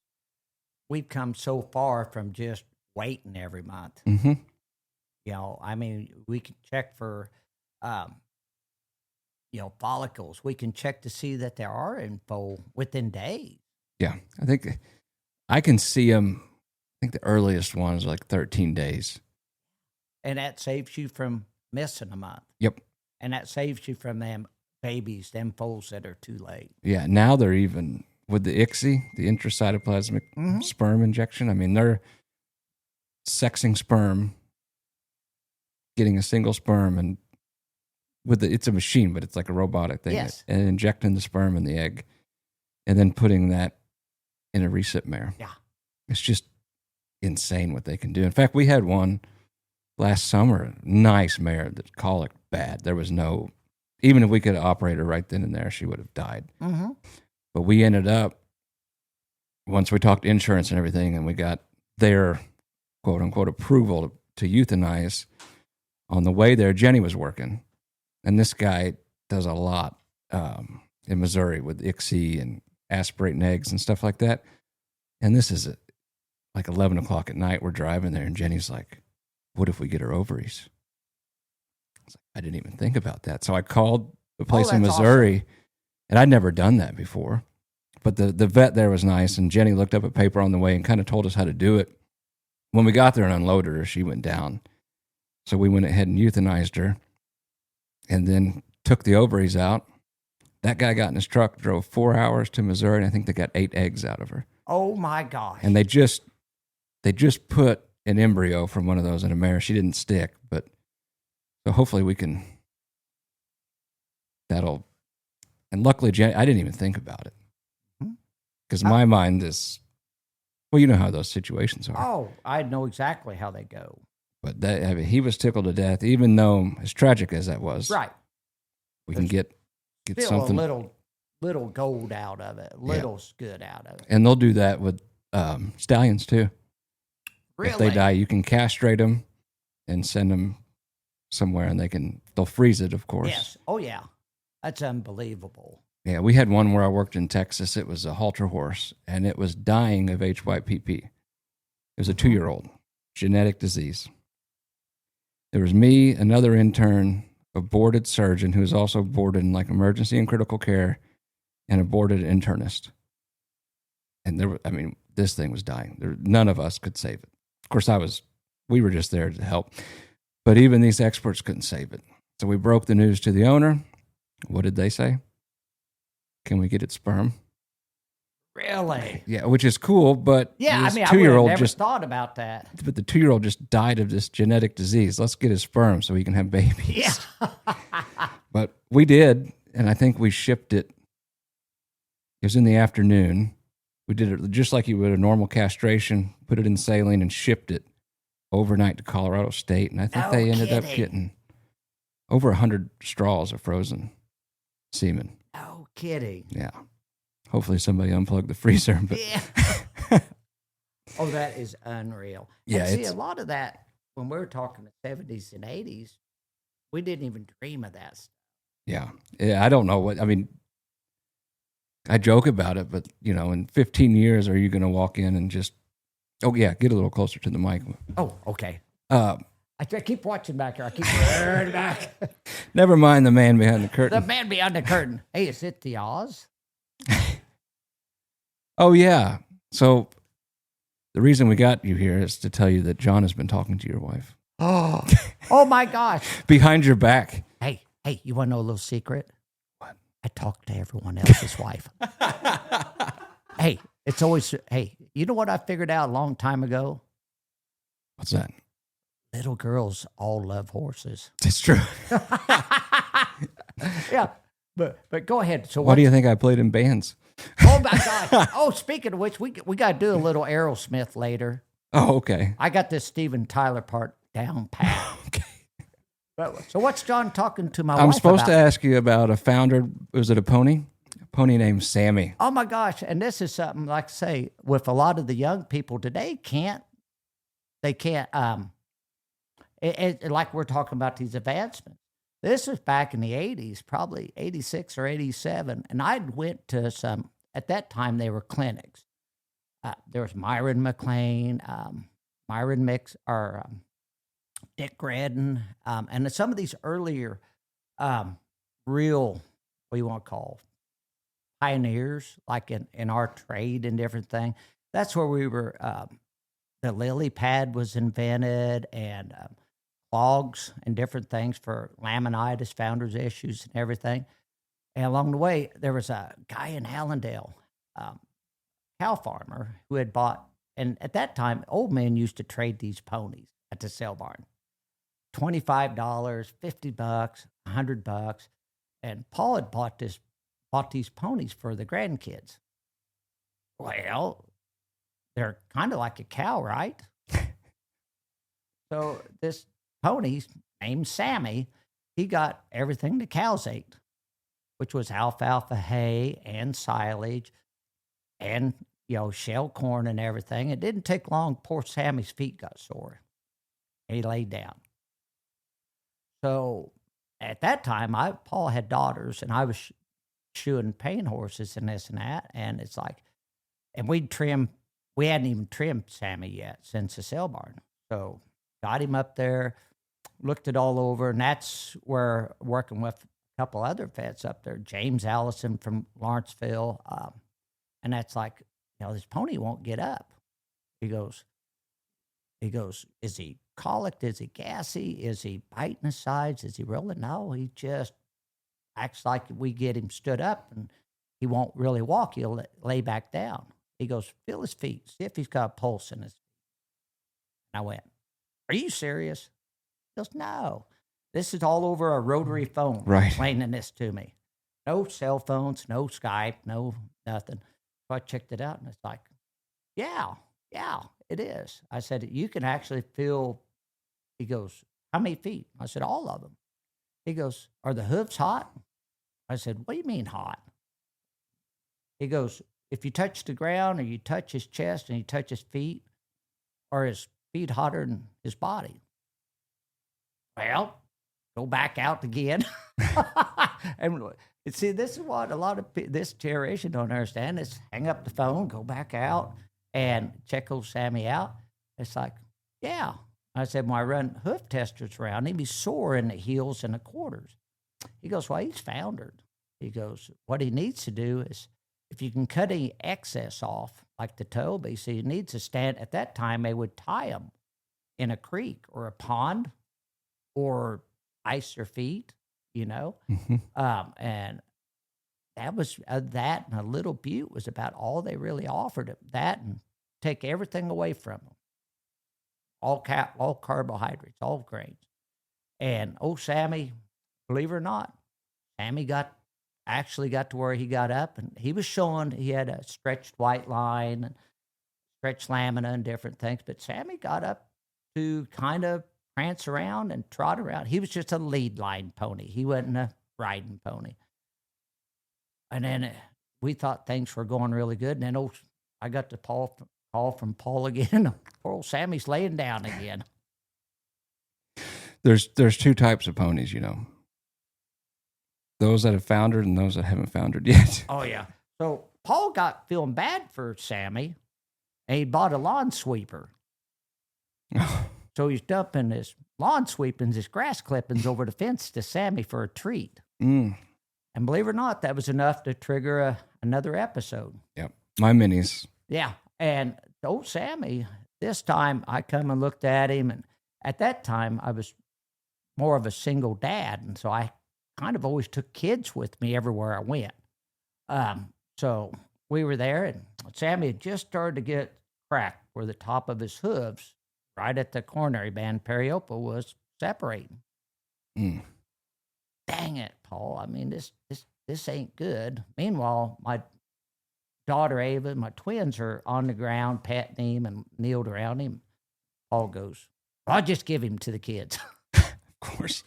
we've come so far from just waiting every month. Mm-hmm. I mean, we can check for, follicles. We can check to see that there are info within days. Yeah, I think I can see them. I think the earliest one is like 13 days. And that saves you from missing a month. Yep. And that saves you from them babies, them foals that are too late. Yeah, now they're even with the ICSI, the intracytoplasmic sperm injection. I mean, they're sexing sperm, getting a single sperm, and it's a machine, but it's like a robotic thing. Yes. And injecting the sperm in the egg, and then putting that in a recip mare. Yeah. It's just insane what they can do. In fact, we had one last summer, nice mare that colic bad. There was no, even if we could have operated her right then and there, she would have died. Mm-hmm. But we ended up, once we talked insurance and everything, and we got their quote unquote approval to euthanize, on the way there, Jenny was working. And this guy does a lot in Missouri with ICSI and aspirating eggs and stuff like that. And this is like 11 o'clock at night. We're driving there, and Jenny's like, what if we get her ovaries? I didn't even think about that. So I called the place in Missouri, awesome. And I'd never done that before. But the vet there was nice, and Jenny looked up a paper on the way and kind of told us how to do it. When we got there and unloaded her, she went down. So we went ahead and euthanized her and then took the ovaries out. That guy got in his truck, drove 4 hours to Missouri, and I think they got 8 eggs out of her. Oh, my gosh. And they just put an embryo from one of those in a mare. She didn't stick, but so hopefully we can, and luckily, Jenny, I didn't even think about it. Because my mind is, well, you know how those situations are. Oh, I know exactly how they go. But he was tickled to death, even though, as tragic as that was. Right. We can get still something. a little gold out of it, good out of it. And they'll do that with stallions too. Really? If they die, you can castrate them and send them somewhere, and they'll freeze it, of course. Yes. Oh, yeah. That's unbelievable. Yeah, we had one where I worked in Texas. It was a halter horse, and it was dying of HYPP. It was a 2-year-old, genetic disease. There was me, another intern, a boarded surgeon who was also boarded in like emergency and critical care, and a boarded internist. And this thing was dying. None of us could save it. Of course, we were just there to help. But even these experts couldn't save it. So we broke the news to the owner. What did they say? Can we get its sperm? Really? Yeah, which is cool, but yeah, this I would have never thought about that. But the 2-year-old just died of this genetic disease. Let's get his sperm so he can have babies. Yeah. But we did, and I think we shipped it. It was in the afternoon. We did it just like you would a normal castration, put it in saline and shipped it overnight to Colorado State. And I think they ended up getting over 100 straws of frozen semen. No kidding. Yeah. Hopefully somebody unplugged the freezer. But yeah. Oh, that is unreal. Yeah. And see, a lot of that, when we were talking the 70s and 80s, we didn't even dream of that stuff. Yeah. I don't know I joke about it, but in 15 years, are you going to walk in and just, oh yeah, get a little closer to the mic. Oh, okay. Uh, I keep watching back here. I keep turning back. Never mind the man behind the curtain. The man behind the curtain. Hey, is it the Oz? Oh yeah. So the reason we got you here is to tell you that John has been talking to your wife. Oh my gosh. Behind your back. Hey, you want to know a little secret? What? I talk to everyone else's wife. Hey, it's always, you know what I figured out a long time ago? What's that? Little girls all love horses. It's true. Yeah, but go ahead. So Why do you think I played in bands? Oh my gosh. Oh, speaking of which, we got to do a little Aerosmith later. Oh, okay. I got this Steven Tyler part down pat. Okay. So what's John talking to my wife I'm supposed to about? ask you about a founder. Was it a pony? A pony named Sammy. Oh my gosh. And this is something, like I say, with a lot of the young people today, they can't, like we're talking about these advancements. This was back in the 80s, probably 86 or 87. And I went to some, at that time, they were clinics. There was Myron McLean, Myron Mix, or Dick Redden, and some of these earlier real, what do you want to call, pioneers, like in our trade and different things. That's where we were, the lily pad was invented, and clogs and different things for laminitis, founder's issues, and everything. And along the way, there was a guy in Allendale, cow farmer, who had bought, and at that time, old men used to trade these ponies at the sale barn. $25, $50, $100. And Paul had bought these ponies for the grandkids. Well, they're kind of like a cow, right? So this pony named Sammy, he got everything the cows ate, which was alfalfa hay and silage and, shell corn and everything. It didn't take long. Poor Sammy's feet got sore. He laid down. So at that time, Paul had daughters, and I was shoeing pain horses and this and that. And it's like, and we hadn't even trimmed Sammy yet since the sale barn. So got him up there, looked it all over, and that's where working with a couple other vets up there, James Allison from Lawrenceville, and that's like, this pony won't get up. He goes, is he colicked? Is he gassy? Is he biting his sides? Is he rolling? No, he just acts like we get him stood up, and he won't really walk. He'll lay back down. He goes, feel his feet, see if he's got a pulse in his feet. And I went, are you serious? He goes, no. This is all over a rotary phone, right, explaining this to me. No cell phones, no Skype, no nothing. So I checked it out, and it's like, yeah, it is. I said, you can actually feel. He goes, how many feet? I said, all of them. He goes, are the hooves hot? I said, what do you mean hot? He goes, if you touch the ground, or you touch his chest and you touch his feet, are his feet hotter than his body? Well, go back out again. And see, this is what a lot of this generation don't understand, is hang up the phone, go back out, and check old Sammy out. It's like, yeah. I said, when I run hoof testers around him, he's sore in the heels and the quarters. He goes, well, he's foundered. He goes, what he needs to do is, if you can cut any excess off, like the toe, but he needs to stand. At that time, they would tie him in a creek or a pond, or ice their feet, Mm-hmm. And that was that, and a little butte was about all they really offered him. That, and take everything away from him. All carbohydrates, all grains. And old Sammy, believe it or not, Sammy actually got to where he got up, and he was showing he had a stretched white line and stretched lamina and different things. But Sammy got up to kind of prance around and trot around. He was just a lead line pony. He wasn't a riding pony. And then we thought things were going really good. And then I got the call from Paul again. Poor old Sammy's laying down again. There's two types of ponies, Those that have foundered and those that haven't foundered yet. Oh, yeah. So Paul got feeling bad for Sammy, and he bought a lawn sweeper. So he's dumping his lawn sweepings, his grass clippings over the fence to Sammy for a treat. Mm. And believe it or not, that was enough to trigger another episode. Yep. My minis. Yeah. And old Sammy, this time I come and looked at him. And at that time, I was more of a single dad. And so I kind of always took kids with me everywhere I went. So we were there, and Sammy had just started to get cracked where the top of his hooves, right at the coronary band periopa, was separating. Mm. Dang it, Paul. I mean, this ain't good. Meanwhile, my daughter Ava, my twins are on the ground petting him and kneeled around him. Paul goes, I'll just give him to the kids. Of course.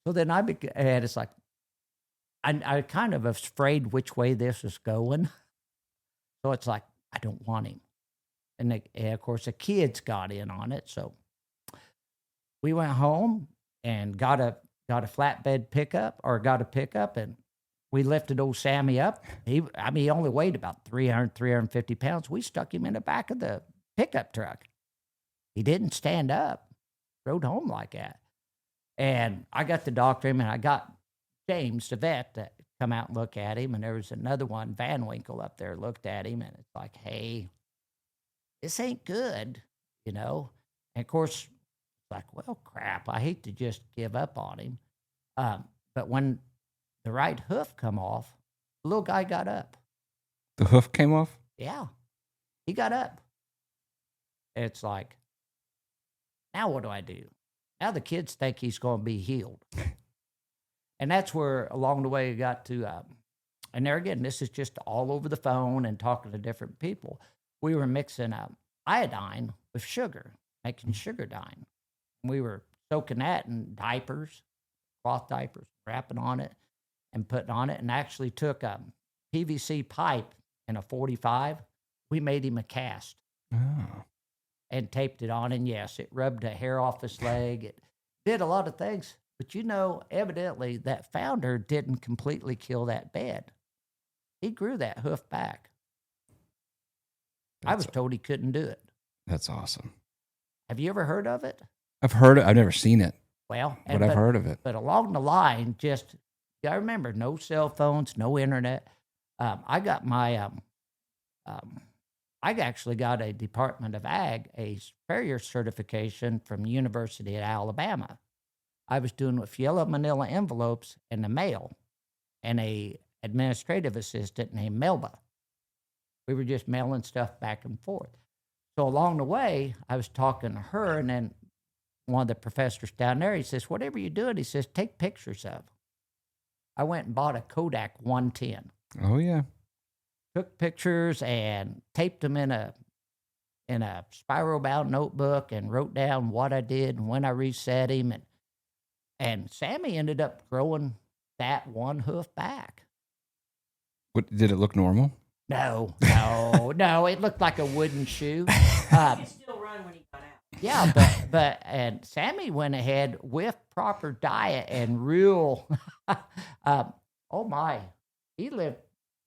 So then and it's like, I kind of was afraid which way this was going. So it's like, I don't want him. And of course, the kids got in on it. So we went home and got a flatbed pickup, and we lifted old Sammy up. He only weighed about 350 pounds. We stuck him in the back of the pickup truck. He didn't stand up, rode home like that. And I got the doctor him, and I got James, the vet, to come out and look at him. And there was another one, Van Winkle, up there, looked at him, and it's like, hey, this ain't good, And of course, it's like, well, crap, I hate to just give up on him. But when the right hoof come off, the little guy got up. The hoof came off? Yeah, he got up. It's like, now what do I do? Now the kids think he's going to be healed. And that's where along the way it got to, and there again, this is just all over the phone and talking to different people. We were mixing iodine with sugar, making sugar dine. We were soaking that in diapers, cloth diapers, wrapping on it and putting on it, and actually took a PVC pipe and a 45. We made him a cast. Oh. And taped it on, and yes, it rubbed the hair off his leg. It did a lot of things, but evidently that founder didn't completely kill that bed. He grew that hoof back. I was told he couldn't do it. That's awesome. Have you ever heard of it? I've heard it. I've never seen it. Well, but I've heard of it. But along the line, I remember no cell phones, no internet. I got my I actually got a Department of Ag, a farrier certification from the University of Alabama. I was doing with yellow manila envelopes in the mail and a administrative assistant named Melba. We were just mailing stuff back and forth. So along the way, I was talking to her, and then one of the professors down there, he says, whatever you're doing, he says, take pictures of. I went and bought a Kodak 110. Oh, yeah. Took pictures and taped them in a spiral bound notebook and wrote down what I did and when I reset him. And Sammy ended up growing that one hoof back. What, did it look normal? No. It looked like a wooden shoe. He still run when he got out. Yeah, but and Sammy went ahead with proper diet and real. Oh my, he lived.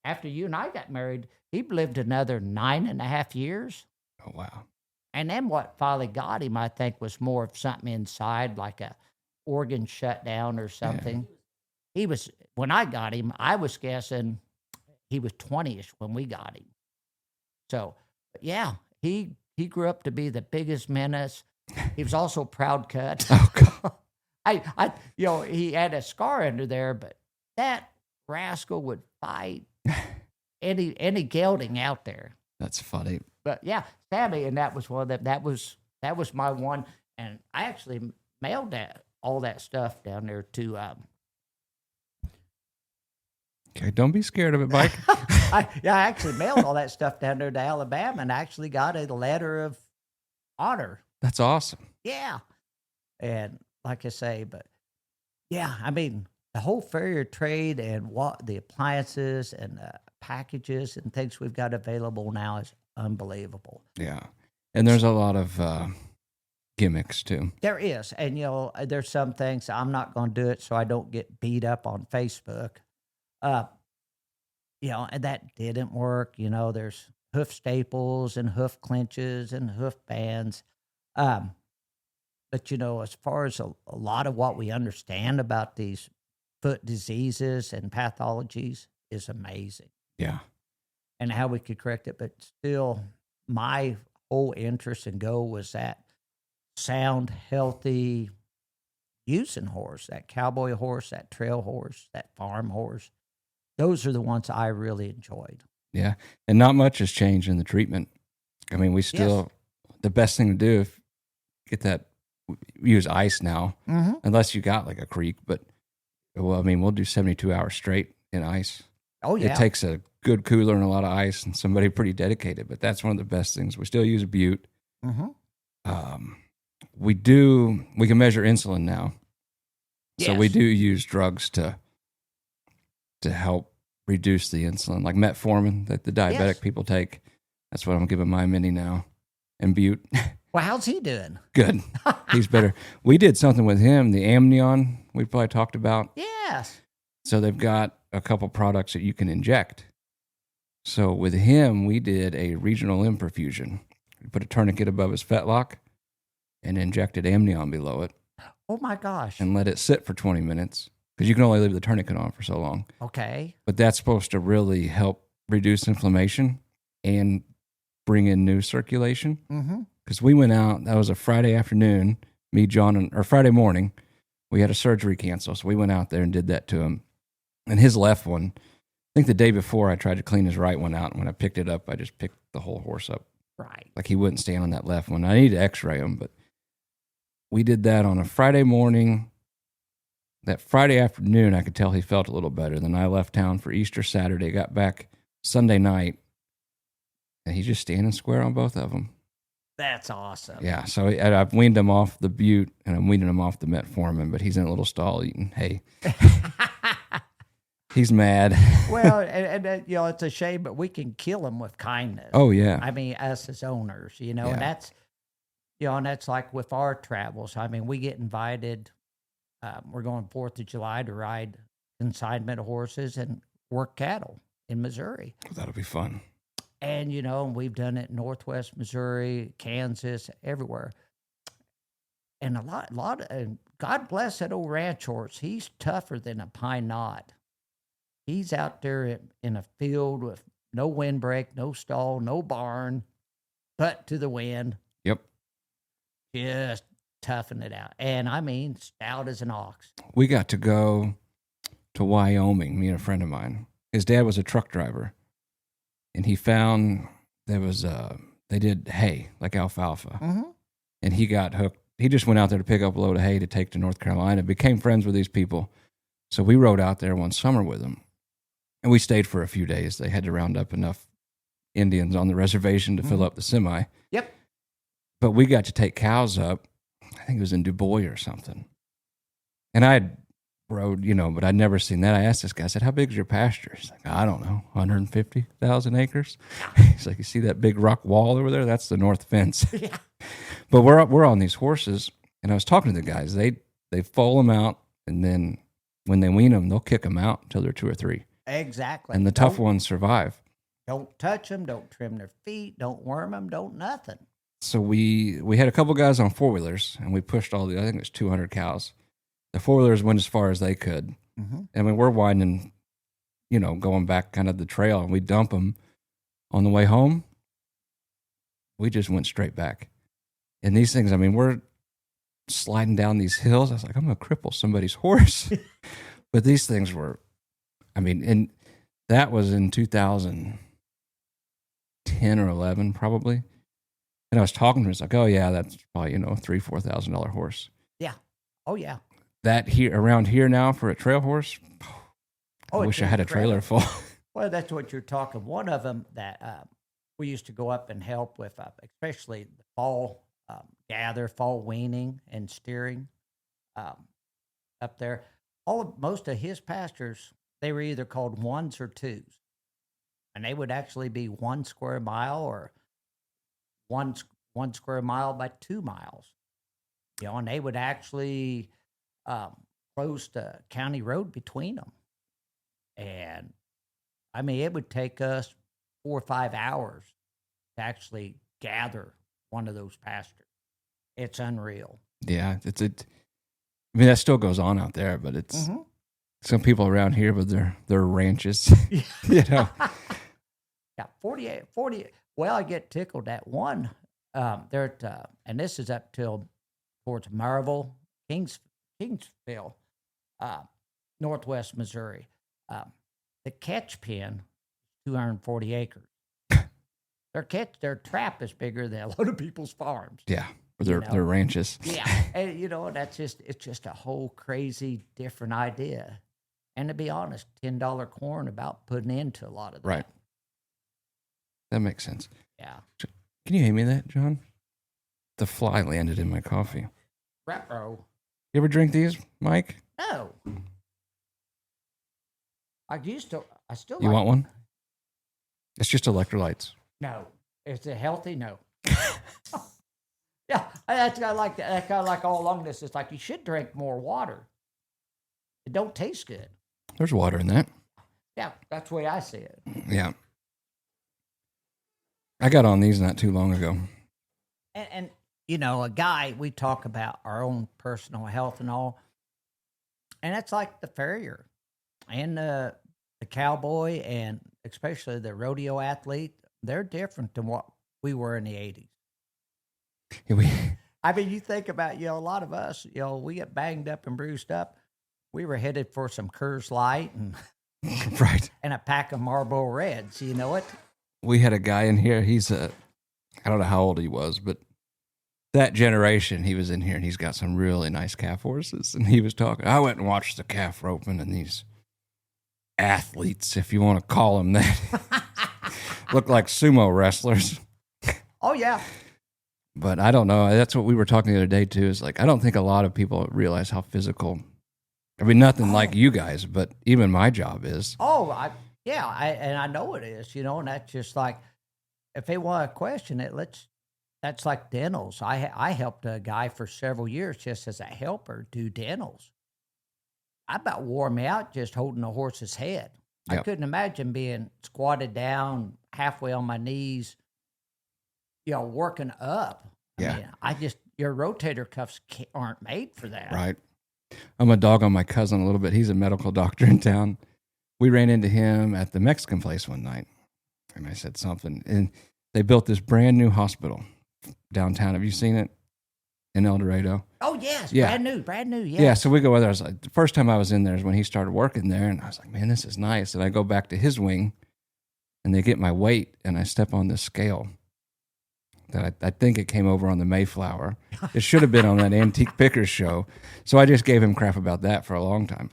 After you and I got married, he lived another 9.5 years. Oh, wow. And then what finally got him, I think, was more of something inside, like a organ shutdown or something. Yeah. He was, when I got him, I was guessing he was 20-ish when we got him. So, yeah, he grew up to be the biggest menace. He was also proud cut. Oh, God. He had a scar under there, but that rascal would fight any gelding out there. That's funny. But yeah, Sammy, and that was one of them. That was my one, and I actually mailed all that stuff down there to. Okay, don't be scared of it, Mike. I actually mailed all that stuff down there to Alabama, and actually got a letter of honor. That's awesome. Yeah, and like I say, but yeah, I mean, the whole farrier trade and what the appliances and packages and things we've got available now is unbelievable. Yeah. And there's a lot of gimmicks too. There is. And, there's some things I'm not going to do it so I don't get beat up on Facebook. And that didn't work. There's hoof staples and hoof clinches and hoof bands. Um, but, as far as a lot of what we understand about these foot diseases and pathologies is amazing, Yeah. and how we could correct it. But still, my whole interest and goal was that sound, healthy using horse, that cowboy horse, that trail horse, that farm horse. Those are the ones I really enjoyed. Yeah. And not much has changed in the treatment. I mean, we still, the best thing to do if get that, use ice now, unless you got like a creek. But, well, I mean, we'll do 72 hours straight in ice. Oh, yeah. It takes a good cooler and a lot of ice and somebody pretty dedicated, but that's one of the best things. We still use a butte. We can measure insulin now. So we do use drugs to help reduce the insulin, like metformin that the diabetic people take. That's what I'm giving my mini now. And butte. Well, how's he doing? Good. He's better. We did something with him, the amnion we probably talked about. Yes. So they've got a couple products that you can inject. So with him, we did a regional imperfusion. We put a tourniquet above his fetlock and injected amnion below it. Oh, my gosh. And let it sit for 20 minutes because you can only leave the tourniquet on for so long. Okay. But that's supposed to really help reduce inflammation and bring in new circulation. Because we went out, that was a Friday afternoon, me, John, or Friday morning, we had a surgery cancel. So we went out there and did that to him. And his left one, I think the day before I tried to clean his right one out. And when I picked it up, I just picked the whole horse up. Right. Like he wouldn't stand on that left one. I need to x-ray him, but we did that on a Friday morning. That Friday afternoon, I could tell he felt a little better. Then I left town for Easter Saturday, got back Sunday night, and he's just standing square on both of them. That's awesome. Yeah, so I've weaned him off the butte, and I'm weaning him off the metformin, but he's in a little stall eating hay. He's mad. Well, and it's a shame, but we can kill him with kindness. Oh, yeah. I mean, us as owners, Yeah. and that's, and that's like with our travels. I mean, we get invited. We're going 4th of July to ride consignment horses and work cattle in Missouri. That'll be fun. And, we've done it in Northwest Missouri, Kansas, everywhere. And a lot and God bless that old ranch horse. He's tougher than a pine knot. He's out there in a field with no windbreak, no stall, no barn, butt to the wind. Yep. Just toughing it out. And I mean, stout as an ox. We got to go to Wyoming, me and a friend of mine. His dad was a truck driver, and he found there was they did hay, like alfalfa. And he got hooked. He just went out there to pick up a load of hay to take to North Carolina, became friends with these people. So we rode out there one summer with them, and we stayed for a few days. They had to round up enough Indians on the reservation to fill up the semi. Yep. But we got to take cows up. I think it was in Du Bois or something. And I had rode, but I'd never seen that. I asked this guy, I said, how big is your pasture? He's like, I don't know, 150,000 acres. He's like, you see that big rock wall over there? That's the north fence. Yeah. But we're on these horses, and I was talking to the guys. They foal them out, and then when they wean them, they'll kick them out until they're 2 or 3. Exactly. And the tough ones survive. Don't touch them. Don't trim their feet. Don't worm them. Don't nothing. So we had a couple guys on 4-wheelers, and we pushed I think it was 200 cows. The 4-wheelers went as far as they could. I mean, we're winding, going back kind of the trail, and we dump them on the way home. We just went straight back. And these things, I mean, we're sliding down these hills. I was like, I'm going to cripple somebody's horse. But these things were, I mean, and that was in 2010 or 11 probably. And I was talking to him. It's like, oh yeah, that's probably $3,000-$4,000 horse. Yeah. Oh yeah. That here around here now for a trail horse. I wish I had a trailer full. Well, that's what you're talking. One of them that we used to go up and help with, especially the fall gather, fall weaning and steering up there. Most of his pastures, they were either called 1s or 2s, and they would actually be 1 square mile or one square mile by 2 miles. And they would actually close the county road between them. And I mean, it would take us 4 or 5 hours to actually gather one of those pastures. It's unreal. Yeah, I mean, that still goes on out there, but it's some people around here with their ranches, you know. Yeah, 40. Well, I get tickled at one. They're at, and this is up till towards Maryville, Kingsville, Northwest Missouri. The catch pen, 240 acres. Their trap is bigger than a lot of people's farms. Yeah, or their ranches. Yeah, and it's just a whole crazy different idea. And to be honest, $10 corn about putting into a lot of that. Right. That makes sense. Yeah. Can you hand me that, John? The fly landed in my coffee. Retro. You ever drink these, Mike? No. I still You like. want one? It's just electrolytes. No. Is it healthy? No. Yeah, that's kind of like that. That's kind of like all along this. It's like you should drink more water. It don't taste good. There's water in that. Yeah, that's the way I see it. Yeah. I got on these not too long ago. And a guy, we talk about our own personal health and all. And that's like the farrier and the cowboy and especially the rodeo athlete. They're different than what we were in the 80s. I mean, you think about, a lot of us, we get banged up and bruised up. We were headed for some Coors Light and right, and a pack of Marlboro Reds. You know it? We had a guy in here. He's I don't know how old he was, but that generation, he was in here and he's got some really nice calf horses. And he was talking. I went and watched the calf roping and these athletes, if you want to call them that, look like sumo wrestlers. Oh, yeah. But I don't know. That's what we were talking the other day, too, is like, I don't think a lot of people realize how physical. I mean, nothing like you guys, but even my job is. Oh, I know it is, and that's just like, if they want to question it, that's like dentals. I helped a guy for several years just as a helper do dentals. I about wore me out just holding a horse's head. Yep. I couldn't imagine being squatted down halfway on my knees, working up. Yeah. I mean, your rotator cuffs aren't made for that. Right. I'm a dog on my cousin a little bit. He's a medical doctor in town. We ran into him at the Mexican place one night, and I said something. And they built this brand new hospital downtown. Have you seen it in El Dorado? Oh, yes. Yeah. Brand new, yes. Yeah, so we go over there. The first time I was in there is when he started working there, and I was like, man, this is nice. And I go back to his wing, and they get my weight, and I step on this scale. That I think it came over on the Mayflower. It should have been on that Antique Pickers show. So I just gave him crap about that for a long time.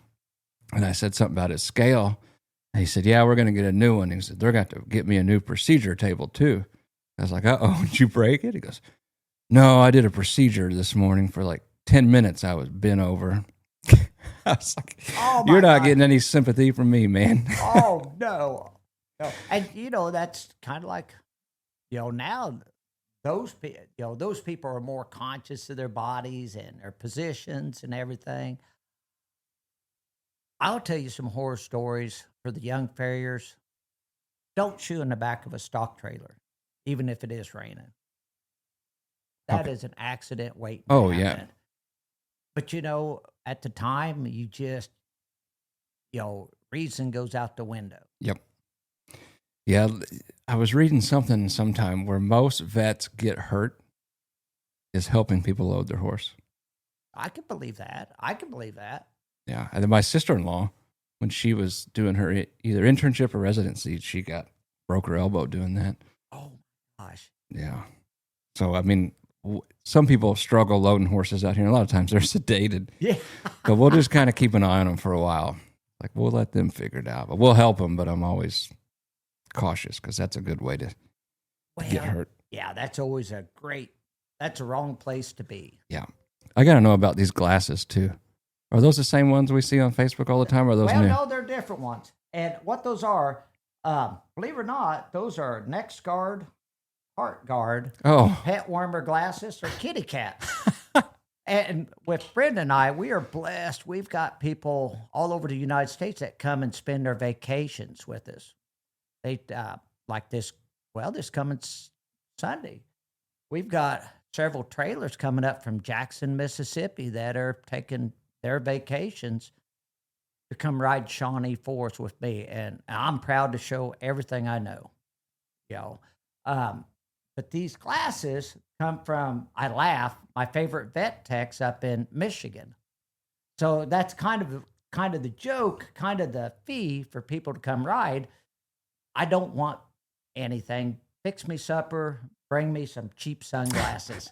And I said something about his scale. And he said, yeah, we're going to get a new one. He said, they're going to get me a new procedure table too. I was like, uh-oh, did you break it? He goes, no, I did a procedure this morning for like 10 minutes. I was bent over. I was like, you're not getting any sympathy from me, man. Oh, no. And, that's kind of like, now those people are more conscious of their bodies and their positions and everything. I'll tell you some horror stories for the young farriers. Don't chew in the back of a stock trailer, even if it is raining. That is an accident waiting to happen. Yeah. But, at the time, you just, reason goes out the window. Yep. Yeah, I was reading something sometime where most vets get hurt is helping people load their horse. I can believe that. Yeah, and then my sister-in-law, when she was doing her either internship or residency, she broke her elbow doing that. Oh, my gosh. Yeah. So, I mean, some people struggle loading horses out here. A lot of times they're sedated. Yeah. But we'll just kind of keep an eye on them for a while. Like, we'll let them figure it out. But we'll help them, but I'm always cautious because that's a good way to get hurt. Yeah, that's always that's a wrong place to be. Yeah. I got to know about these glasses too. Are those the same ones we see on Facebook all the time, or are those new? No, they're different ones. And what those are, believe it or not, those are neck guard, heart guard, pet warmer glasses, or kitty cat. And with Brenda and I, we are blessed. We've got people all over the United States that come and spend their vacations with us. they like this. Well, this coming Sunday, we've got several trailers coming up from Jackson, Mississippi, that are taking their vacations to come ride Shawnee Forest with me, and I'm proud to show everything I know. You know, but these classes come from, I laugh, my favorite vet techs up in Michigan. So that's kind of the joke, kind of the fee for people to come ride. I don't want anything. Fix me supper, bring me some cheap sunglasses.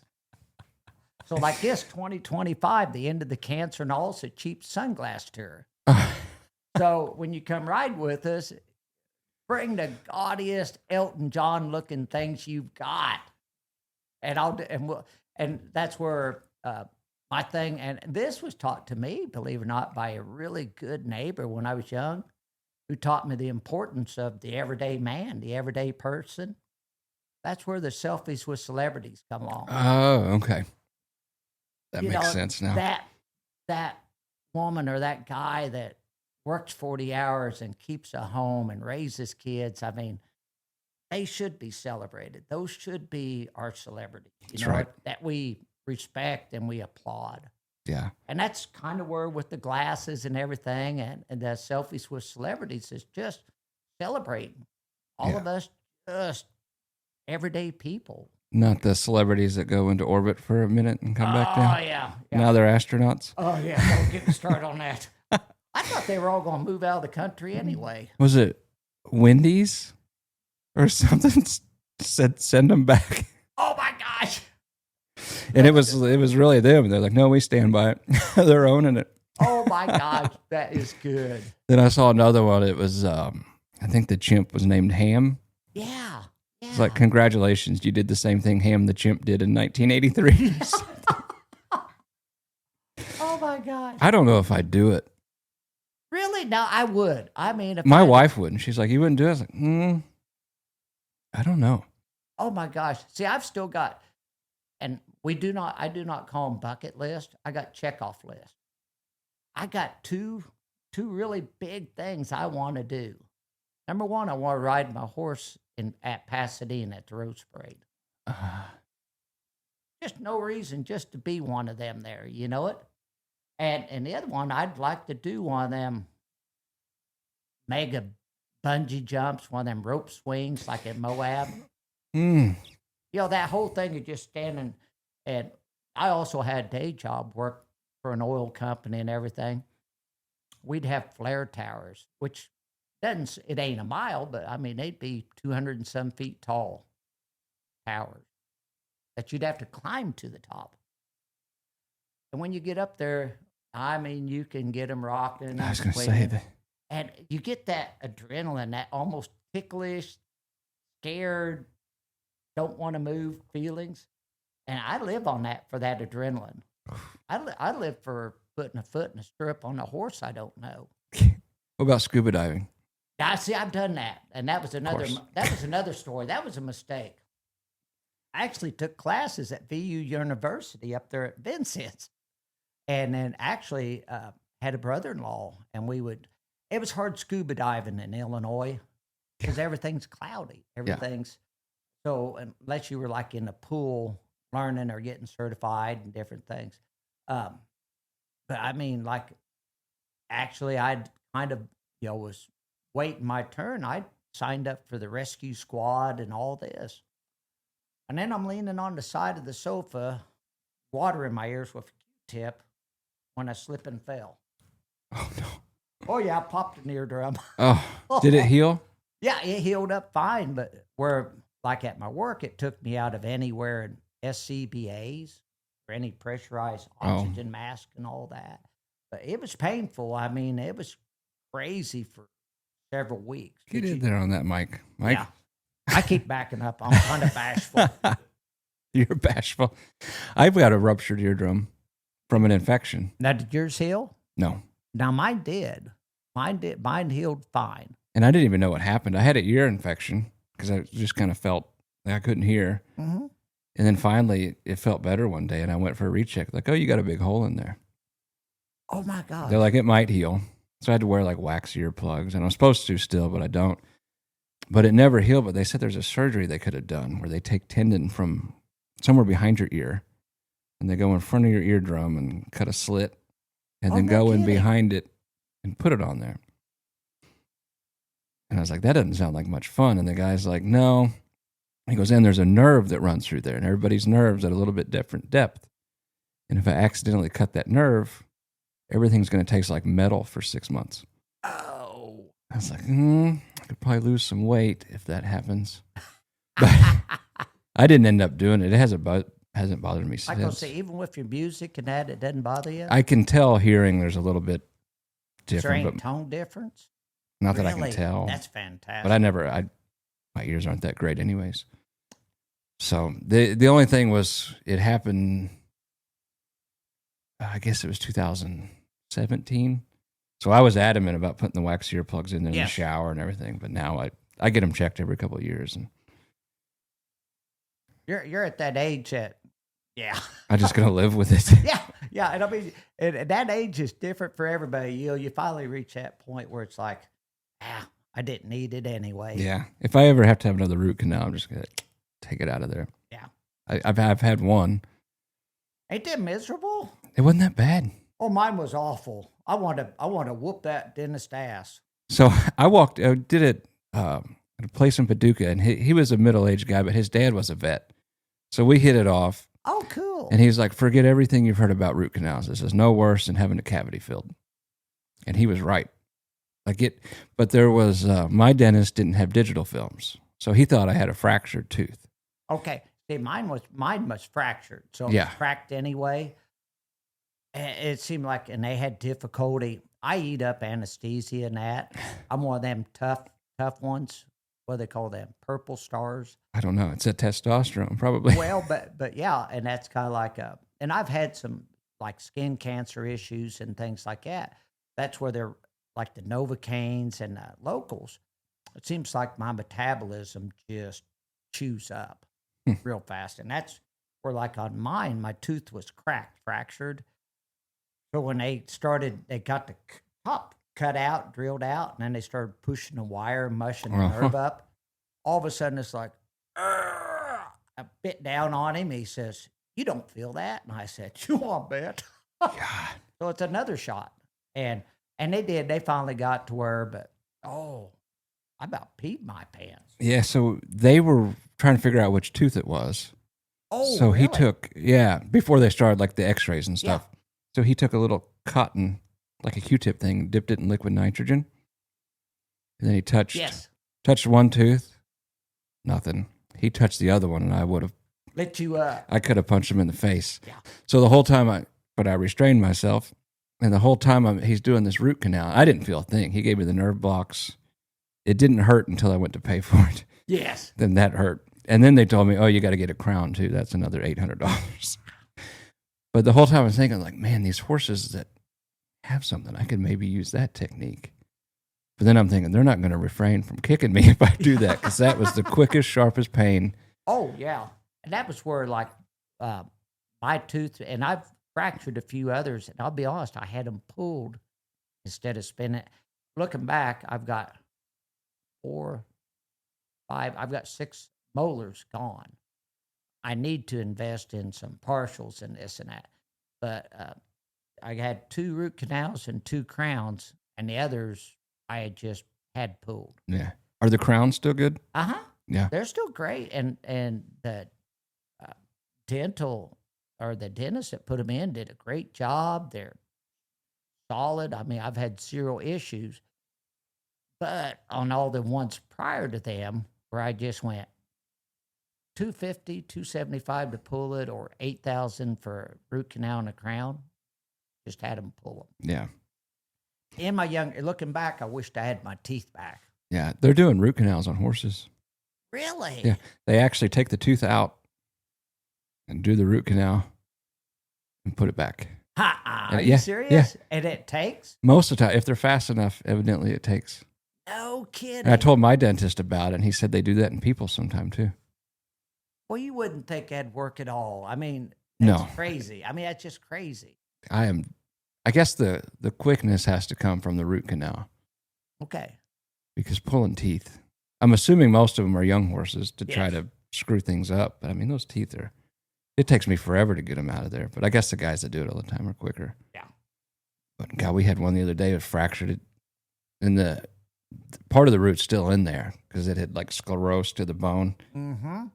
So like this 2025, the end of the Cancer and Also Cheap Sunglass Tour. So when you come ride with us, bring the gaudiest Elton John looking things you've got. And that's where my thing, and this was taught to me, believe it or not, by a really good neighbor when I was young, who taught me the importance of the everyday man, the everyday person. That's where the selfies with celebrities come along. Oh, okay. That makes sense now. That woman or that guy that works 40 hours and keeps a home and raises kids, I mean, they should be celebrated. Those should be our celebrities, right. That we respect and we applaud. Yeah. And that's kind of where with the glasses and everything and the selfies with celebrities is just celebrating all of us, just everyday people. Not the celebrities that go into orbit for a minute and come back down. Oh, yeah. Now they're astronauts. Oh, yeah. Don't get me started on that. I thought they were all going to move out of the country anyway. Was it Wendy's or something said send them back? Oh, my gosh. And it was really them. They're like, no, we stand by it. They're owning it. Oh, my gosh. That is good. Then I saw another one. It was, I think the chimp was named Ham. Yeah. It's like, congratulations, you did the same thing Ham the chimp did in 1983. Oh, my gosh. I don't know if I'd do it. Really? No, I would. I mean, if my wife wouldn't. She's like, you wouldn't do it? I was like, I don't know. Oh, my gosh. See, I've still got, and I do not call them bucket list. I got checkoff list. I got two really big things I want to do. Number one, I want to ride my horse at Pasadena at the Rose Parade. Just no reason just to be one of them there, you know it? And the other one, I'd like to do one of them mega bungee jumps, one of them rope swings like at Moab. You know, that whole thing of just standing. And I also had a day job, work for an oil company and everything. We'd have flare towers, which it ain't a mile, but I mean, they'd be 200 and some feet tall towers that you'd have to climb to the top. And when you get up there, I mean, you can get them rocking. I was going to say that. And you get that adrenaline, that almost ticklish, scared, don't want to move feelings. And I live on that for that adrenaline. I live for putting a foot in a stirrup on a horse I don't know. What about scuba diving? I see. I've done that, and that was another story. That was a mistake. I actually took classes at VU University up there at Vincent's, and then actually had a brother-in-law, and it was hard scuba diving in Illinois because everything's cloudy. Everything's so unless you were like in a pool learning or getting certified and different things. But I mean, like, actually, I'd kind of was waiting my turn. I signed up for the rescue squad and all this. And then I'm leaning on the side of the sofa, water in my ears with a Q-tip when I slipped and fell. Oh, no. Oh, yeah, I popped an eardrum. Oh, did it heal? Yeah, it healed up fine. But like at my work, it took me out of anywhere in SCBAs or any pressurized oxygen mask and all that. But it was painful. I mean, it was crazy for several weeks. Get in there on that, Mike. Mike? Yeah. I keep backing up. I'm kind of bashful. You're bashful. I've got a ruptured eardrum from an infection. Now, did yours heal? No. Now, mine did. Mine healed fine. And I didn't even know what happened. I had an ear infection because I just kind of felt like I couldn't hear. Mm-hmm. And then finally, it felt better one day, and I went for a recheck. Like, oh, you got a big hole in there. Oh, my God. They're like, it might heal. So I had to wear like wax earplugs, and I'm supposed to still, but I don't. but it never healed. But they said there's a surgery they could have done where they take tendon from somewhere behind your ear, and they go in front of your eardrum and cut a slit, and then go in behind it and put it on there. And I was like, that doesn't sound like much fun. And the guy's like, no. He goes, and there's a nerve that runs through there, and everybody's nerve's at a little bit different depth. And if I accidentally cut that nerve, everything's going to taste like metal for 6 months. Oh. I was like, I could probably lose some weight if that happens. But I didn't end up doing it. It hasn't bothered me since. I can say, even with your music and that, it doesn't bother you? I can tell hearing there's a little bit different. Is there any tone difference? Not that I can tell. That's fantastic. But my ears aren't that great anyways. So the only thing was it happened, I guess it was 2017. So I was adamant about putting the wax earplugs in there in the shower and everything. But now I get them checked every couple of years. And you're at that age that, I'm just going to live with it. Yeah. And I mean, and that age is different for everybody. You finally reach that point where it's like, I didn't need it anyway. Yeah. If I ever have to have another root canal, I'm just going to take it out of there. Yeah. I've had one. Ain't that miserable? It wasn't that bad. Oh, mine was awful. I want to whoop that dentist ass. So I did it at a place in Paducah, and he was a middle-aged guy, but his dad was a vet. So we hit it off. Oh, cool. And he's like, forget everything you've heard about root canals. This is no worse than having a cavity filled. And he was right. But there was, my dentist didn't have digital films. So he thought I had a fractured tooth. Okay. See, mine was fractured. So it was cracked anyway. It seemed like, and they had difficulty. I eat up anesthesia and that. I'm one of them tough ones. What do they call them? Purple stars. I don't know. It's a testosterone, probably. Well, but yeah, and that's kind of like and I've had some like skin cancer issues and things like that. That's where they're like the Novocaines and locals. It seems like my metabolism just chews up real fast. And that's where, like on mine, my tooth was fractured. So when they got the top cut out, drilled out, and then they started pushing the wire, mushing the nerve up. All of a sudden, it's like, I bit down on him. He says, "You don't feel that?" And I said, "You want bet?" So it's another shot. And they did. They finally got to where, but, I about peed my pants. Yeah, so they were trying to figure out which tooth it was. Oh, so really? he took, before they started like the x-rays and stuff. Yeah. So he took a little cotton, like a Q-tip thing, dipped it in liquid nitrogen. And then he touched one tooth, nothing. He touched the other one, and I would have lit you up. I could have punched him in the face. Yeah. So the whole time I restrained myself, and the whole time he's doing this root canal, I didn't feel a thing. He gave me the nerve blocks. It didn't hurt until I went to pay for it. Yes. Then that hurt. And then they told me, you got to get a crown too. That's another $800. But the whole time I was thinking, like, man, these horses that have something, I could maybe use that technique. But then I'm thinking, they're not going to refrain from kicking me if I do that, because that was the quickest, sharpest pain. Oh, yeah. And that was where, like, my tooth, and I've fractured a few others, and I'll be honest, I had them pulled instead of spinning. Looking back, I've got 4, 5, I've got 6 molars gone. I need to invest in some partials and this and that. But I had 2 root canals and 2 crowns, and the others I had just had pulled. Yeah. Are the crowns still good? Uh-huh. Yeah. They're still great. And the dental or the dentist that put them in did a great job. They're solid. I mean, I've had 0 issues. But on all the ones prior to them, where I just went $250, $275 to pull it, or $8,000 for a root canal and a crown, just had them pull them. Yeah. In my looking back, I wished I had my teeth back. Yeah. They're doing root canals on horses. Really? Yeah. They actually take the tooth out and do the root canal and put it back. Are you serious? Yeah. And it takes? Most of the time, if they're fast enough, evidently it takes. No kidding. And I told my dentist about it, and he said they do that in people sometime too. Well, you wouldn't think that'd work at all. I mean, that's No. crazy. I mean, that's just crazy. I guess the quickness has to come from the root canal, Okay. because pulling teeth, I'm assuming most of them are young horses to try Yes. to screw things up. But I mean, those teeth are. It takes me forever to get them out of there. But I guess the guys that do it all the time are quicker. Yeah. But God, we had one the other day that fractured it, and the part of the root's still in there because it had like sclerosed to the bone. Mm-hmm.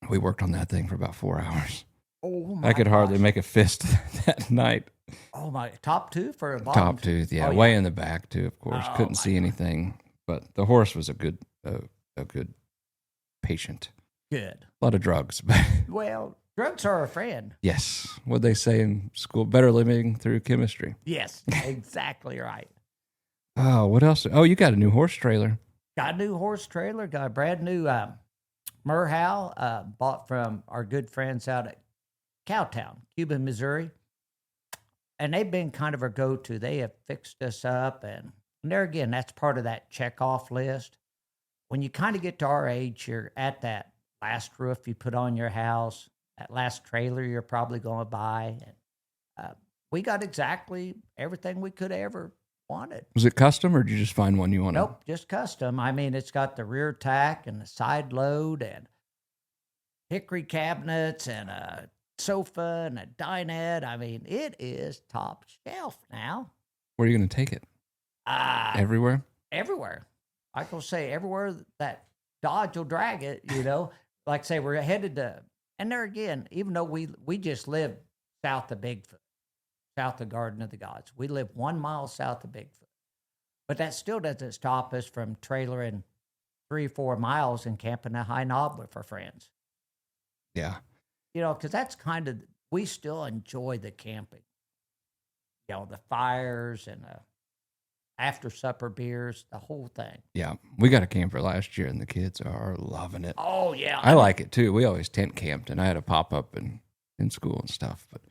We worked on that thing for about 4 hours. Oh my! I could hardly gosh. make a fist that night. Oh my! Top tooth or bottom? Top tooth, yeah, Oh, way in the back too. Of course, Oh, couldn't my see God. anything. But the horse was a good patient. Good. A lot of drugs, but Well, drugs are a friend. yes, what they say in school: better living through chemistry. Yes, exactly right. Oh, what else? Oh, you got a new horse trailer. Got a new horse trailer. Got a brand new Merhow, bought from our good friends out at Cowtown, Cuban, Missouri. And they've been kind of our go-to. They have fixed us up. And there again, that's part of that check-off list. When you kind of get to our age, you're at that last roof you put on your house, that last trailer you're probably going to buy. And we got exactly everything we could ever wanted. Was it custom, or did you just find one you wanted? Nope, just custom. I mean, it's got the rear tack and the side load and hickory cabinets and a sofa and a dinette. I mean, it is top shelf now. Where are you going to take it? Everywhere? Everywhere. I can say everywhere that Dodge will drag it, you know. Like I say, we're headed to, and there again, even though we just live south of Bigfoot, south of Garden of the Gods, we live 1 mile south of Bigfoot. But that still doesn't stop us from trailering 3 or 4 miles and camping a high knob with our friends. Yeah. You know, because that's kind of, we still enjoy the camping. You know, the fires and the after supper beers, the whole thing. Yeah. We got a camper last year, and the kids are loving it. Oh, yeah. I like it too. We always tent camped, and I had a pop up in school and stuff. But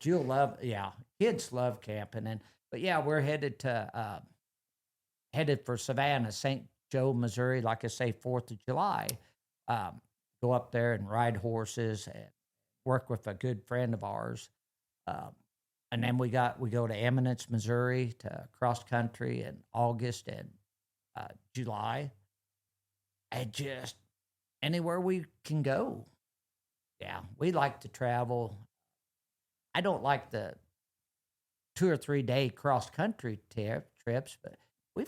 You'll love, yeah. Kids love camping. But yeah, we're headed for Savannah, St. Joe, Missouri, like I say, 4th of July. Go up there and ride horses and work with a good friend of ours. And then we go to Eminence, Missouri to cross country in August and July. And just anywhere we can go. Yeah, we like to travel. I don't like the 2 or 3 day cross country trips, but we're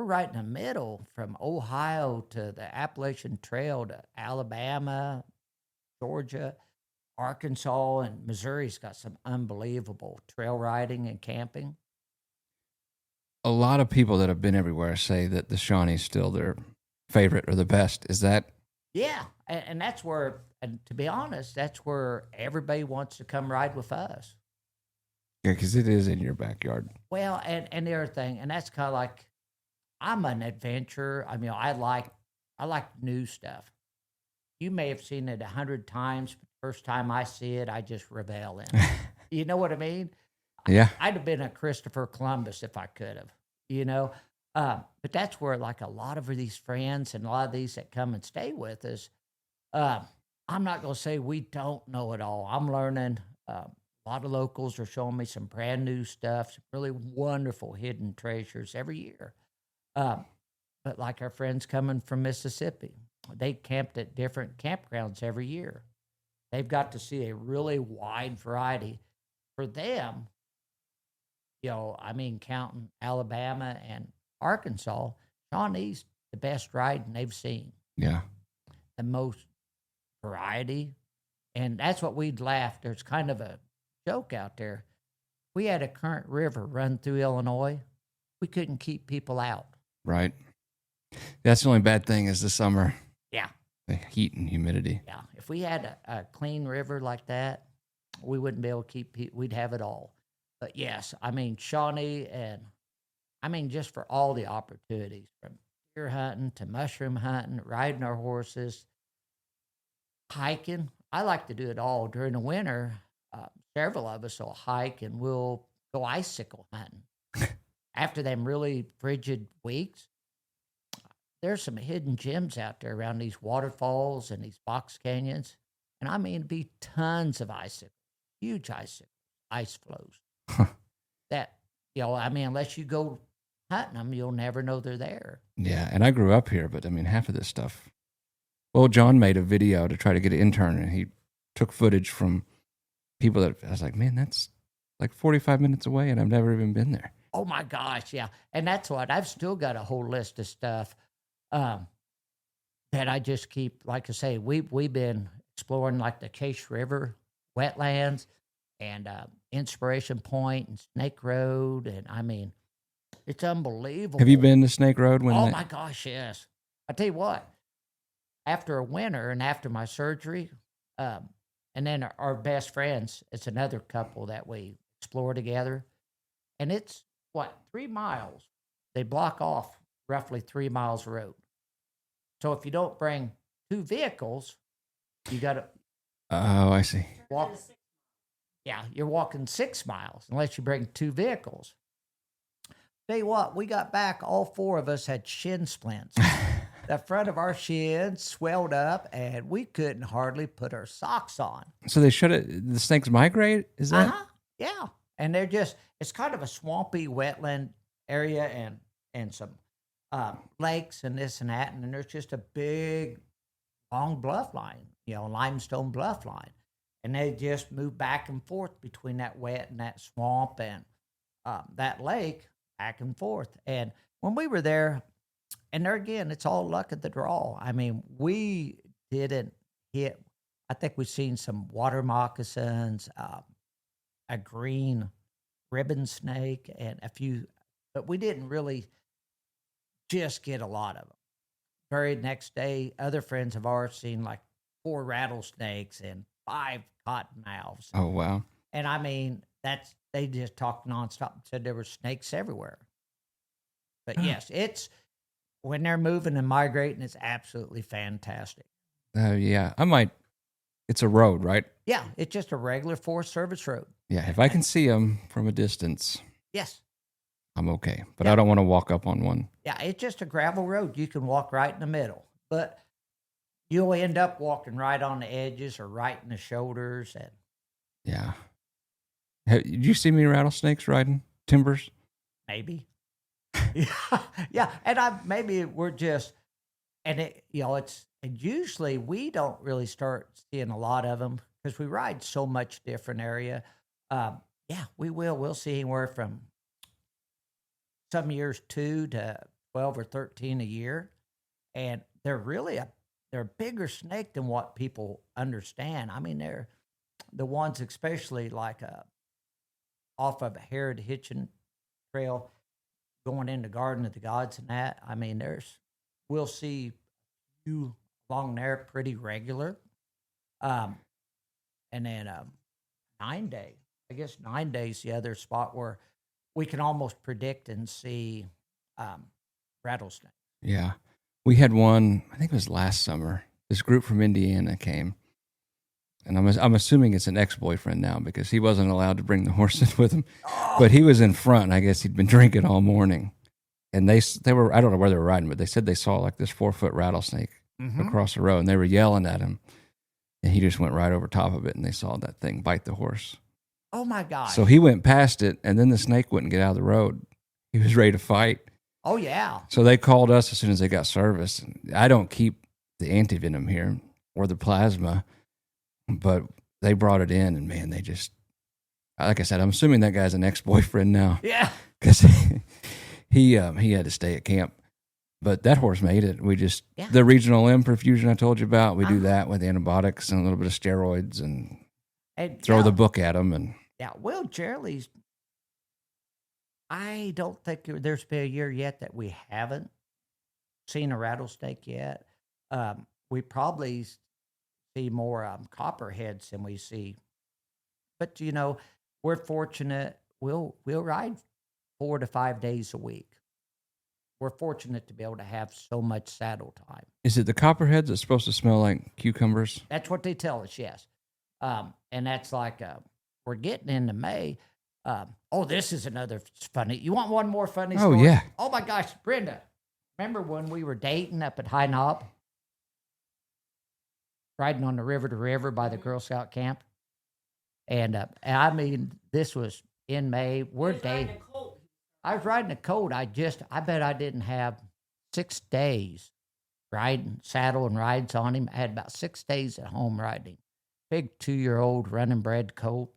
right in the middle from Ohio to the Appalachian Trail to Alabama, Georgia, Arkansas, and Missouri's got some unbelievable trail riding and camping. a lot of people that have been everywhere say that the Shawnee's still their favorite or the best. Is that? Yeah, and that's where, and to be honest, that's where everybody wants to come ride with us. Yeah, because it is in your backyard. Well, and the other thing, and that's kind of like, I'm an adventurer. I mean, I like new stuff. You may have seen it 100 times, but the first time I see it, I just revel in it. You know what I mean? Yeah. I'd have been a Christopher Columbus if I could have, you know? But that's where, like, a lot of these friends and a lot of these that come and stay with us, I'm not going to say we don't know it all. I'm learning. A lot of locals are showing me some brand new stuff, some really wonderful hidden treasures every year. But like our friends coming from Mississippi, they camped at different campgrounds every year. They've got to see a really wide variety. For them, you know, I mean, counting Alabama and Arkansas, Shawnee's the best riding they've seen. Yeah. The most variety. And that's what we'd laugh. There's kind of a joke out there. We had a current river run through Illinois. We couldn't keep people out. Right. That's the only bad thing is the summer. Yeah. The heat and humidity. Yeah. If we had a clean river like that, we wouldn't be able to keep people. We'd have it all. But yes, I mean, Shawnee, and I mean, just for all the opportunities from deer hunting to mushroom hunting, riding our horses, hiking. I like to do it all during the winter. Several of us will hike and we'll go icicle hunting. After them really frigid weeks, there's some hidden gems out there around these waterfalls and these box canyons. And I mean, it'd be tons of icicles, huge icicles, ice flows. That, you know, I mean, unless you go hunting them, you'll never know they're there. Yeah, and I grew up here, but I mean, half of this stuff. Well, John made a video to try to get an intern, and he took footage from people that I was like, man, that's like 45 minutes away, and I've never even been there. Oh my gosh, yeah. And that's what I've still got a whole list of stuff that I just keep. Like I say, we've been exploring like the Case River wetlands and Inspiration Point and Snake Road, and I mean, it's unbelievable. Have you been to Snake Road? Oh my gosh, yes. I tell you what, after a winter and after my surgery, and then our best friends, it's another couple that we explore together, and it's 3 miles. They block off roughly 3 miles of road. So if you don't bring 2 vehicles, you got to. Oh, I see. Walk. Yeah, you're walking 6 miles unless you bring 2 vehicles. Tell you what, we got back. All 4 of us had shin splints. The front of our shins swelled up, and we couldn't hardly put our socks on. So they shut it. The snakes migrate? Is that? Yeah. And they're it's kind of a swampy wetland area and some lakes and this and that. And then there's just a big, long bluff line, limestone bluff line. And they just move back and forth between that wet and that swamp and that lake, back and forth. And when we were there, and there again, it's all luck of the draw. I mean, we didn't hit. I think we've seen some water moccasins, a green ribbon snake, and a few, but we didn't really just get a lot of them. Very next day, other friends of ours seen like 4 rattlesnakes and 5 cottonmouths. Oh, wow. And I mean, they just talked nonstop and said there were snakes everywhere. But yes, it's when they're moving and migrating, it's absolutely fantastic. Yeah. It's a road, right? Yeah, it's just a regular Forest Service road. Yeah. If I can see them from a distance, Yes. I'm okay. But I don't want to walk up on one. Yeah, it's just a gravel road. You can walk right in the middle. But you'll end up walking right on the edges or right in the shoulders. And Yeah. Did you see many rattlesnakes riding timbers? maybe. Yeah. And maybe we're just, and and usually we don't really start seeing a lot of them because we ride so much different area. Yeah, we will. We'll see anywhere from some years 2 to 12 or 13 a year. And they're really they're a bigger snake than what people understand. I mean, they're the ones, especially like off of a Herod Hitchin Trail going into Garden of the Gods and that. I mean, we'll see you along there pretty regular. And then 9 Day, I guess 9 Day's the other spot where we can almost predict and see rattlesnake. Yeah. We had one, I think it was last summer. This group from Indiana came. And I'm assuming it's an ex-boyfriend now because he wasn't allowed to bring the horses with him. Oh. But he was in front. I guess he'd been drinking all morning. And they were, I don't know where they were riding, but they said they saw like this 4-foot rattlesnake across the road. And they were yelling at him. And he just went right over top of it. And they saw that thing bite the horse. Oh, my God. So he went past it. And then the snake wouldn't get out of the road. He was ready to fight. Oh, yeah. So they called us as soon as they got service. I don't keep the antivenom here or the plasma, but they brought it in, and man, they just, like I said, I'm assuming that guy's an ex-boyfriend now. Yeah. Because he had to stay at camp. But that horse made it. We just, the regional limb perfusion I told you about, we do that with antibiotics and a little bit of steroids and throw the book at them. And yeah, Will Jerley's, I don't think there's been a year yet that we haven't seen a rattlesnake yet. We probably see more copperheads than we see. But, we're fortunate. We'll ride 4 to 5 days a week. We're fortunate to be able to have so much saddle time. is it the copperheads that's supposed to smell like cucumbers? That's what they tell us, yes. And that's like, we're getting into May. This is another funny. You want one more funny story? Oh, yeah. Oh, my gosh, Brenda. Remember when we were dating up at High Knob? Riding on the river to river by the Girl Scout camp. And I mean, this was in May. We're dating. I was riding a colt. I bet I didn't have 6 days riding, saddle and rides on him. I had about 6 days at home riding him. Big 2-year-old running bred colt.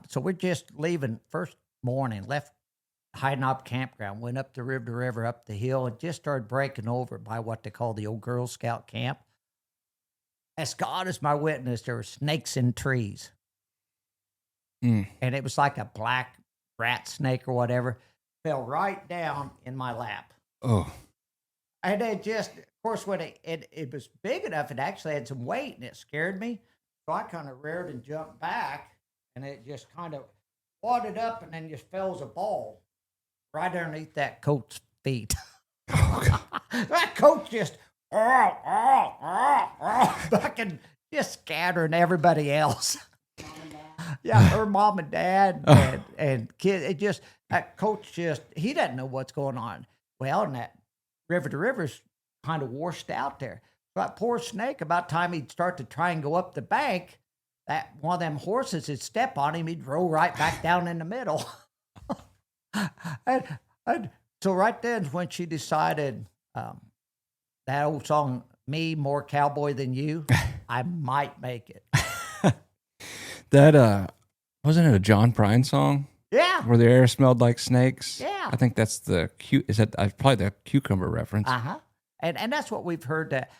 So we're just leaving first morning, left Hiding Up campground, went up the river, up the hill, and just started breaking over by what they call the old Girl Scout camp. As God is my witness, there were snakes in trees. And it was like a black rat snake or whatever, fell right down in my lap. Oh. And it just, of course, when it was big enough, it actually had some weight, and it scared me. So I kind of reared and jumped back, and it just kind of wadded up and then just fell as a ball right underneath that colt's feet. Oh, God. That colt just fucking just scattering everybody else. Yeah, her mom and dad and kid. It just, that coach just, he doesn't know what's going on. Well, and that river to river's kind of washed out there. That poor snake, about time he'd start to try and go up the bank, that one of them horses would step on him, he'd roll right back down in the middle. and so right then when she decided that old song, Me More Cowboy Than You, I might make it. That, wasn't it a John Prine song? Yeah. Where the air smelled like snakes? Yeah. I think that's probably the cucumber reference. Uh-huh. And that's what we've heard. That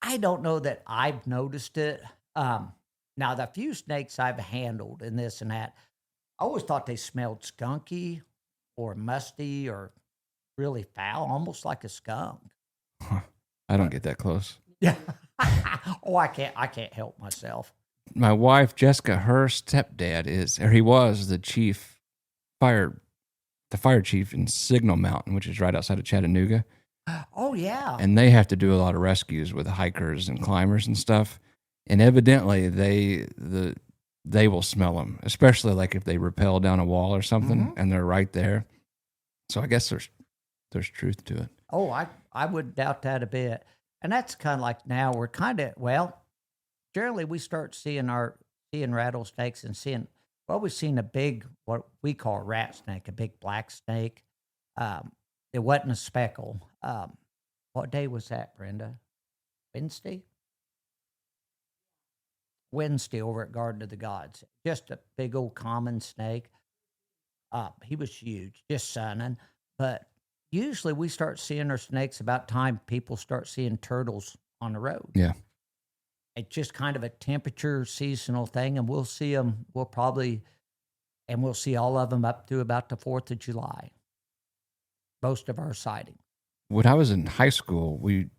I don't know that I've noticed it. Now, the few snakes I've handled and this and that, I always thought they smelled skunky or musty or really foul, almost like a skunk. I don't get that close. Yeah. Oh, I can't help myself. My wife, Jessica, her stepdad he was the fire chief in Signal Mountain, which is right outside of Chattanooga. Oh, yeah. And they have to do a lot of rescues with hikers and climbers and stuff. And evidently they will smell them, especially like if they rappel down a wall or something and they're right there. So I guess there's truth to it. Oh, I wouldn't doubt that a bit. And that's kind of like now we're kind of, well, generally we start seeing rattlesnakes and we've seen a big, what we call a rat snake, a big black snake. It wasn't a speckle. What day was that, Brenda? Wednesday over at Garden of the Gods. Just a big old common snake. He was huge, just sunning. But usually we start seeing our snakes about time people start seeing turtles on the road. Yeah. It's just kind of a temperature seasonal thing, and we'll see them. We'll see all of them up to about the 4th of July. Most of our sightings. When I was in high school, we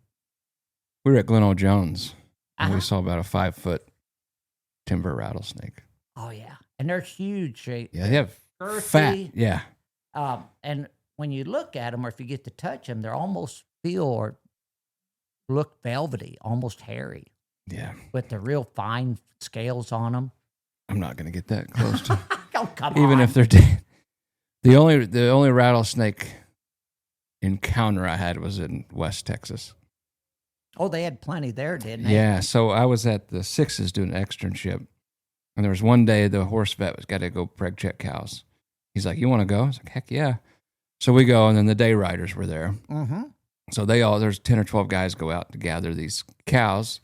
were at Glen Jones, and we saw about a 5-foot timber rattlesnake. Oh, yeah. And they're huge. Yeah, they have girthy. fat. Yeah. And when you look at them, or if you get to touch them, they almost feel or look velvety, almost hairy. Yeah. With the real fine scales on them. I'm not going to get that close to Oh, come on. even if they're dead. The only rattlesnake encounter I had was in West Texas. Oh, they had plenty there, didn't they? Yeah. So I was at the Sixes doing an externship, and there was one day the horse vet was got to go preg check cows. He's like, "You want to go?" I was like, "Heck yeah!" So we go, and then the day riders were there. Mm-hmm. So there's 10 or 12 guys go out to gather these cows.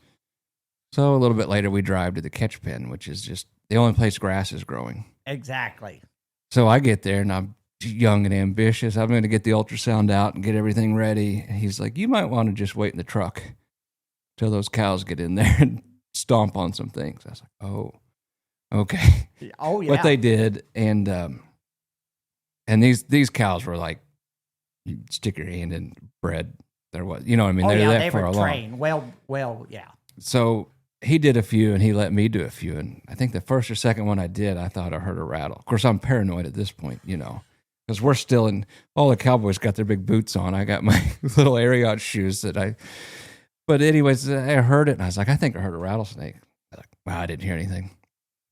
So a little bit later, we drive to the catch pen, which is just the only place grass is growing. Exactly. So I get there, and I'm young and ambitious. I'm going to get the ultrasound out and get everything ready. And he's like, "You might want to just wait in the truck till those cows get in there and stomp on some things." I was like, "Oh, okay." Oh, yeah. But they did, and these cows were like, you stick your hand in bread. There was, you know what I mean? They're there they for were a trained. Well, yeah. So he did a few, and he let me do a few. And I think the first or second one I did, I thought I heard a rattle. Of course, I'm paranoid at this point, because we're still in. All the cowboys got their big boots on. I got my little Ariat shoes But anyways, I heard it, and I was like, I think I heard a rattlesnake. I was like, wow, I didn't hear anything.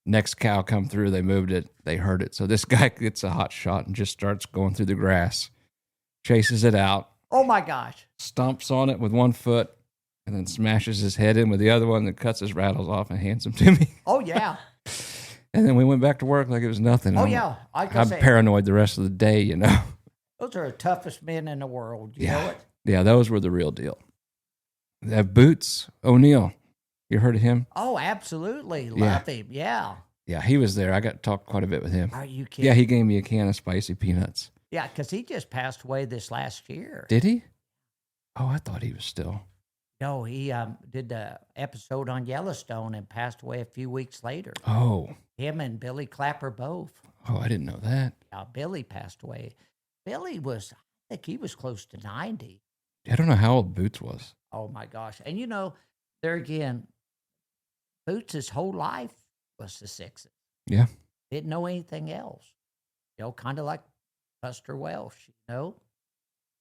Next cow come through, they moved it, they heard it. So this guy gets a hot shot and just starts going through the grass, chases it out. Oh, my gosh. Stomps on it with one foot, and then smashes his head in with the other one, and cuts his rattles off and hands them to me. Oh, yeah. And then we went back to work like it was nothing. Oh, I'm, yeah. I'm paranoid the rest of the day, you know. Those are the toughest men in the world. You Yeah. know it? Yeah, those were the real deal. That Boots O'Neill, you heard of him? Oh, absolutely. Yeah. Love him. Yeah. Yeah, he was there. I got to talk quite a bit with him. Are you kidding? Yeah, he gave me a can of spicy peanuts. Yeah, because he just passed away this last year. Did he? Oh, I thought he was still. No, he did the episode on Yellowstone and passed away a few weeks later. Oh, Him and Billy Clapper both. oh, I didn't know that. Billy passed away. Billy was, I think he was close to 90. I don't know how old Boots was. Oh, my gosh. And, you know, there again, Boots' whole life was the Sixes. Yeah. Didn't know anything else. You know, kind of like Buster Welsh, you know.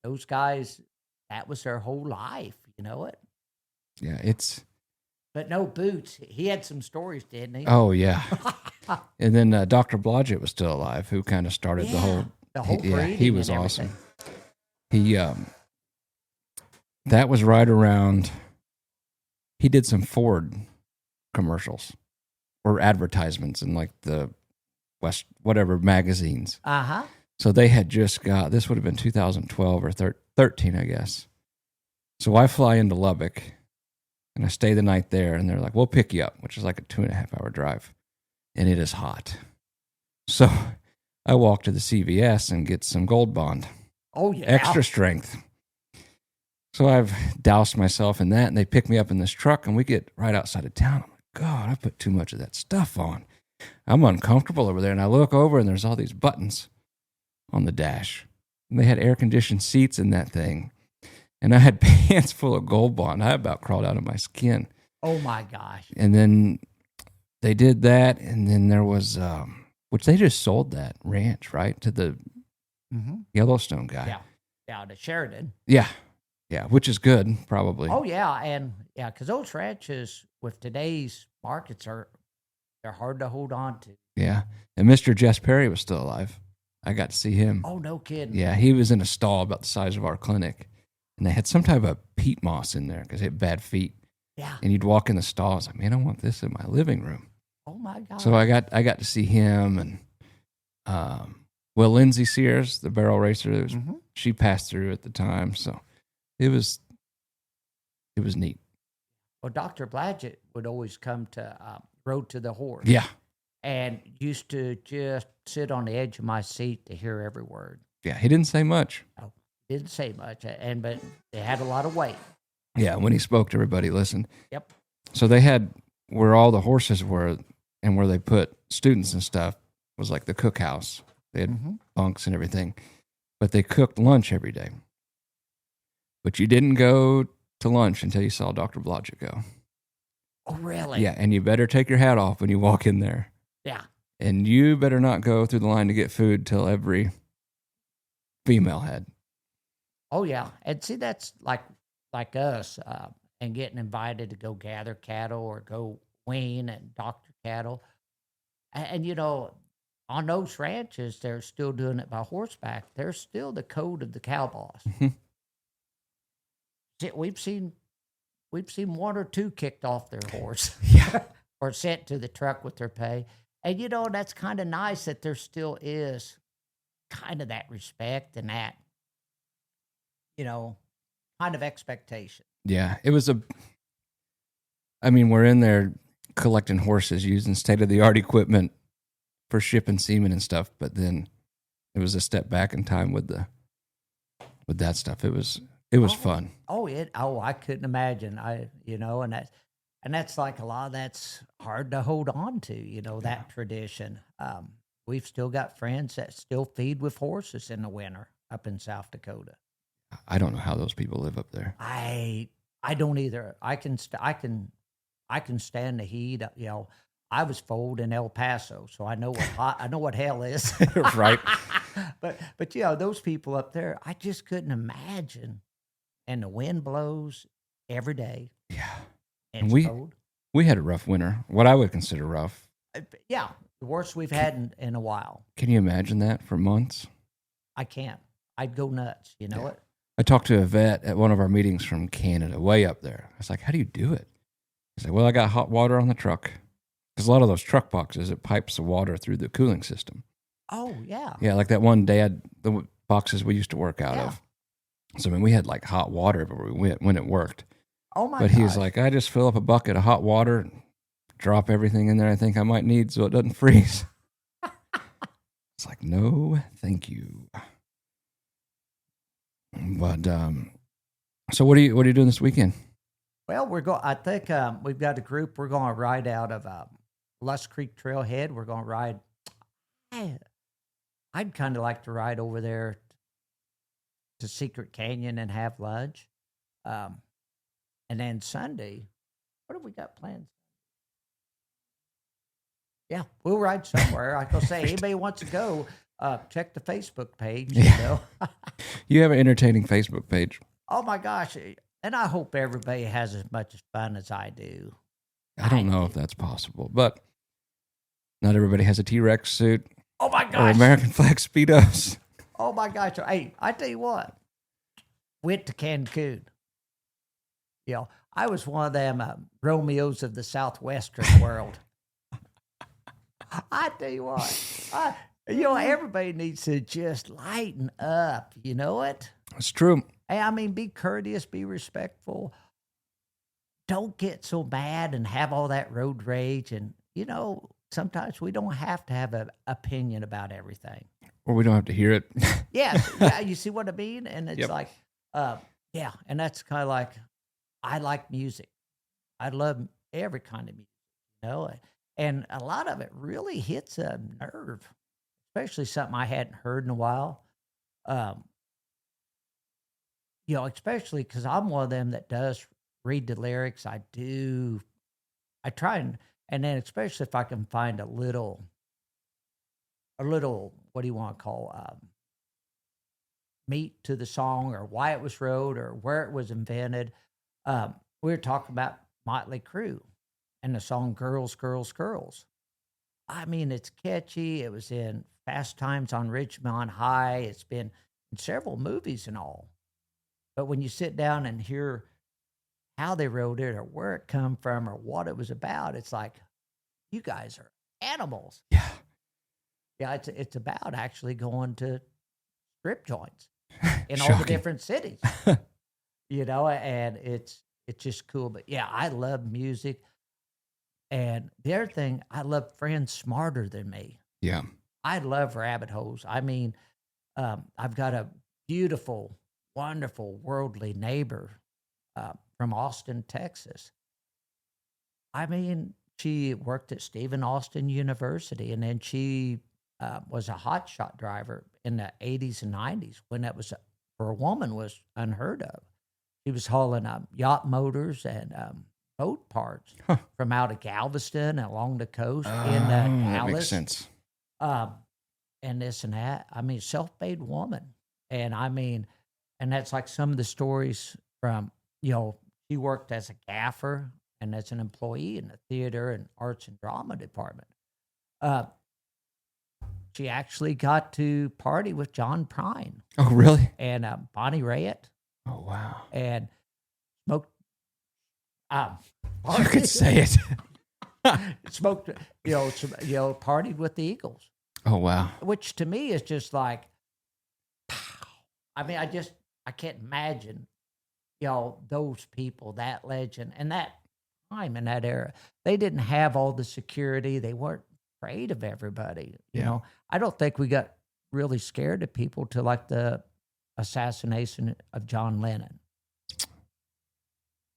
Those guys, that was their whole life, you know it? Yeah, it's. But no, Boots, he had some stories, didn't he? Oh, yeah. And then Dr. Blodgett was still alive, who kind of started the whole. breeding. Yeah, he was and awesome. everything. He, that was right around. He did some Ford commercials or advertisements in like the West, whatever magazines. Uh-huh. So they had just got, this would have been 2012 or 13, I guess. So I fly into Lubbock and I stay the night there, and they're like, we'll pick you up, which is like a 2.5-hour drive. And it is hot. So I walk to the CVS and get some Gold Bond. Oh, yeah. Extra strength. So I've doused myself in that, and they pick me up in this truck, and we get right outside of town. I'm like, God, I put too much of that stuff on. I'm uncomfortable over there, and I look over, and there's all these buttons on the dash. And they had air-conditioned seats in that thing. And I had pants full of Gold Bond. I about crawled out of my skin. Oh, my gosh. And then they did that, and then there was, which they just sold that ranch, right, to the Yellowstone guy. Yeah. Yeah, to Sheridan. Yeah. Yeah, which is good, probably. Oh, yeah. And, yeah, because those ranches with today's markets they're hard to hold on to. Yeah. And Mr. Jess Perry was still alive. I got to see him. Oh, no kidding. Yeah, he was in a stall about the size of our clinic. And they had some type of peat moss in there because he had bad feet. Yeah. And you'd walk in the stall. I was like, man, I want this in my living room. Oh, my God. So I got to see him, and Lindsay Sears, the barrel racer, she passed through at the time. So it was neat. Well, Dr. Blodgett would always come to Road to the Horse. Yeah. And used to just sit on the edge of my seat to hear every word. Yeah, he didn't say much. Oh, didn't say much, but they had a lot of weight. Yeah, when he spoke, everybody listened. Yep. So they had where all the horses were and where they put students and stuff was like the cookhouse. They had bunks and everything, but they cooked lunch every day. But you didn't go to lunch until you saw Dr. Blodgett go. Oh, really? Yeah, and you better take your hat off when you walk in there. Yeah. And you better not go through the line to get food till every female had. Oh, yeah. And see, that's like us and getting invited to go gather cattle or go wean and doctor cattle. And, you know, on those ranches, they're still doing it by horseback. There's still the code of the cow boss. See, we've seen one or two kicked off their horse. Yeah. Or sent to the truck with their pay. And, you know, that's kind of nice that there still is kind of that respect and that, you know, kind of expectation. Yeah, it was we're in there collecting horses using state-of-the-art equipment for shipping semen and stuff, but then it was a step back in time with that stuff. It was fun. I couldn't imagine. And that's like a lot of that's hard to hold on to, you know, that tradition. We've still got friends that still feed with horses in the winter up in South Dakota. I don't know how those people live up there. I don't either. I can stand the heat. You know, I was foaled in El Paso, so I know what hell is. Right. But you know, those people up there, I just couldn't imagine. And the wind blows every day. Yeah. And it's cold. We had a rough winter. What I would consider rough. Yeah, the worst we've had in a while. Can you imagine that for months? I can't. I'd go nuts. You know it. I talked to a vet at one of our meetings from Canada, way up there. I was like, how do you do it? He's like, well, I got hot water on the truck. because a lot of those truck boxes, it pipes the water through the cooling system. Oh, yeah. Yeah, like that one dad, the boxes we used to work out Yeah. of. So, I mean, we had like hot water everywhere we went when it worked. Oh, my But gosh. he was like, I just fill up a bucket of hot water, and drop everything in there I think I might need so it doesn't freeze. It's like, no, thank you. But, so what are you doing this weekend? Well, I think we've got a group. We're going to ride out of Lust Creek Trailhead. We're going to ride. I'd kind of like to ride over there to Secret Canyon and have lunch. And then Sunday, what have we got planned? Yeah, we'll ride somewhere. Like I say, anybody wants to go, check the Facebook page. You know? You have an entertaining Facebook page. Oh my gosh. And I hope everybody has as much fun as I do. I don't know if that's possible, but not everybody has a T-Rex suit Oh my or gosh. American flag Speedos. Oh my gosh. Hey, I tell you what, went to Cancun. You know, I was one of them Romeos of the Southwestern world. I tell you what, everybody needs to just lighten up. You know it? It's true. Hey, I mean, be courteous, be respectful. Don't get so mad and have all that road rage. And, sometimes we don't have to have an opinion about everything. Or we don't have to hear it. Yes. Yeah, you see what I mean? And it's Yep. like, and that's kind of like, I like music. I love every kind of music, and a lot of it really hits a nerve, especially something I hadn't heard in a while. Especially because I'm one of them that does read the lyrics. I try and then especially if I can find a little, what do you want to call, meat to the song or why it was wrote or where it was invented. We were talking about Motley Crue and the song Girls, Girls, Girls. I mean, it's catchy. It was in Fast Times on Ridgemont High. It's been in several movies and all. But when you sit down and hear how they wrote it or where it come from or what it was about, it's like, you guys are animals. Yeah. Yeah, it's about actually going to strip joints in all Shocking. the different cities. And it's just cool. But yeah, I love music. And the other thing, I love friends smarter than me. Yeah. I love rabbit holes. I mean, I've got a beautiful, wonderful, worldly neighbor from Austin, Texas. I mean, she worked at Stephen Austin University, and then she was a hotshot driver in the 80s and 90s when that was, for a woman, was unheard of. She was hauling yacht motors and boat parts from out of Galveston and along the coast in that Dallas. makes sense. And this and that. I mean, self-made woman. And I mean, and that's like some of the stories from, she worked as a gaffer and as an employee in the theater and arts and drama department. She actually got to party with John Prine Oh, really? and Bonnie Raitt Oh, wow. and smoked. You could say it. Smoked, partied with the Eagles, Oh, wow. which to me is just like, I mean, I can't imagine, those people, that legend, and that time in that era. They didn't have all the security. They weren't afraid of everybody. Yeah. I don't think we got really scared of people till like the assassination of John Lennon.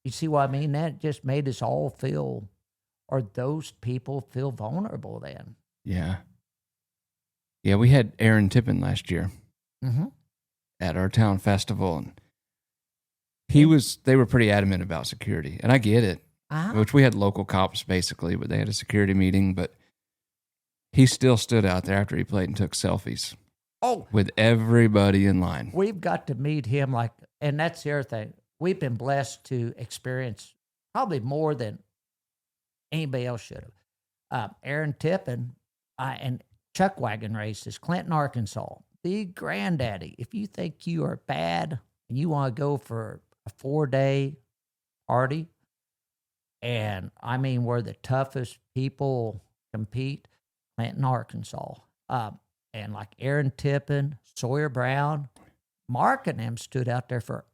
You see what I mean? That just made us all feel, or those people feel vulnerable then. Yeah. Yeah, we had Aaron Tippin last year Mm-hmm. at our town festival, and they were pretty adamant about security, and I get it. Uh-huh. Which we had local cops basically, but they had a security meeting, but he still stood out there after he played and took selfies Oh, with everybody in line. we've got to meet him and that's the other thing. We've been blessed to experience probably more than anybody else should have. Aaron Tippin and Chuck Wagon races, Clinton, Arkansas, the granddaddy. If you think you are bad and you want to go for a 4-day party, And I mean, where the toughest people compete, Clinton, Arkansas. And like Aaron Tippin, Sawyer Brown, Mark and them stood out there for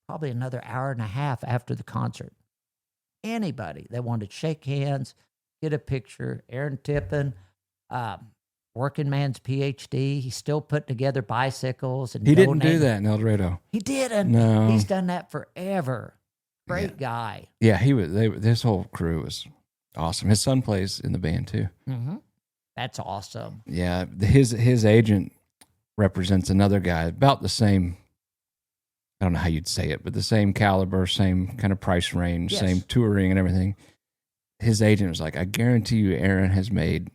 probably another hour and a half after the concert. Anybody that wanted to shake hands, get a picture. Aaron Tippin, working man's PhD. He's still putting together bicycles. And He didn't do donating. that in El Dorado. He didn't. No. He's done that forever. Great guy. Yeah, he was. This whole crew was awesome. His son plays in the band too. Mm-hmm. That's awesome. Yeah, his agent represents another guy about the same. I don't know how you'd say it, but the same caliber, same kind of price range, Yes. same touring and everything. His agent was like, "I guarantee you, Aaron has made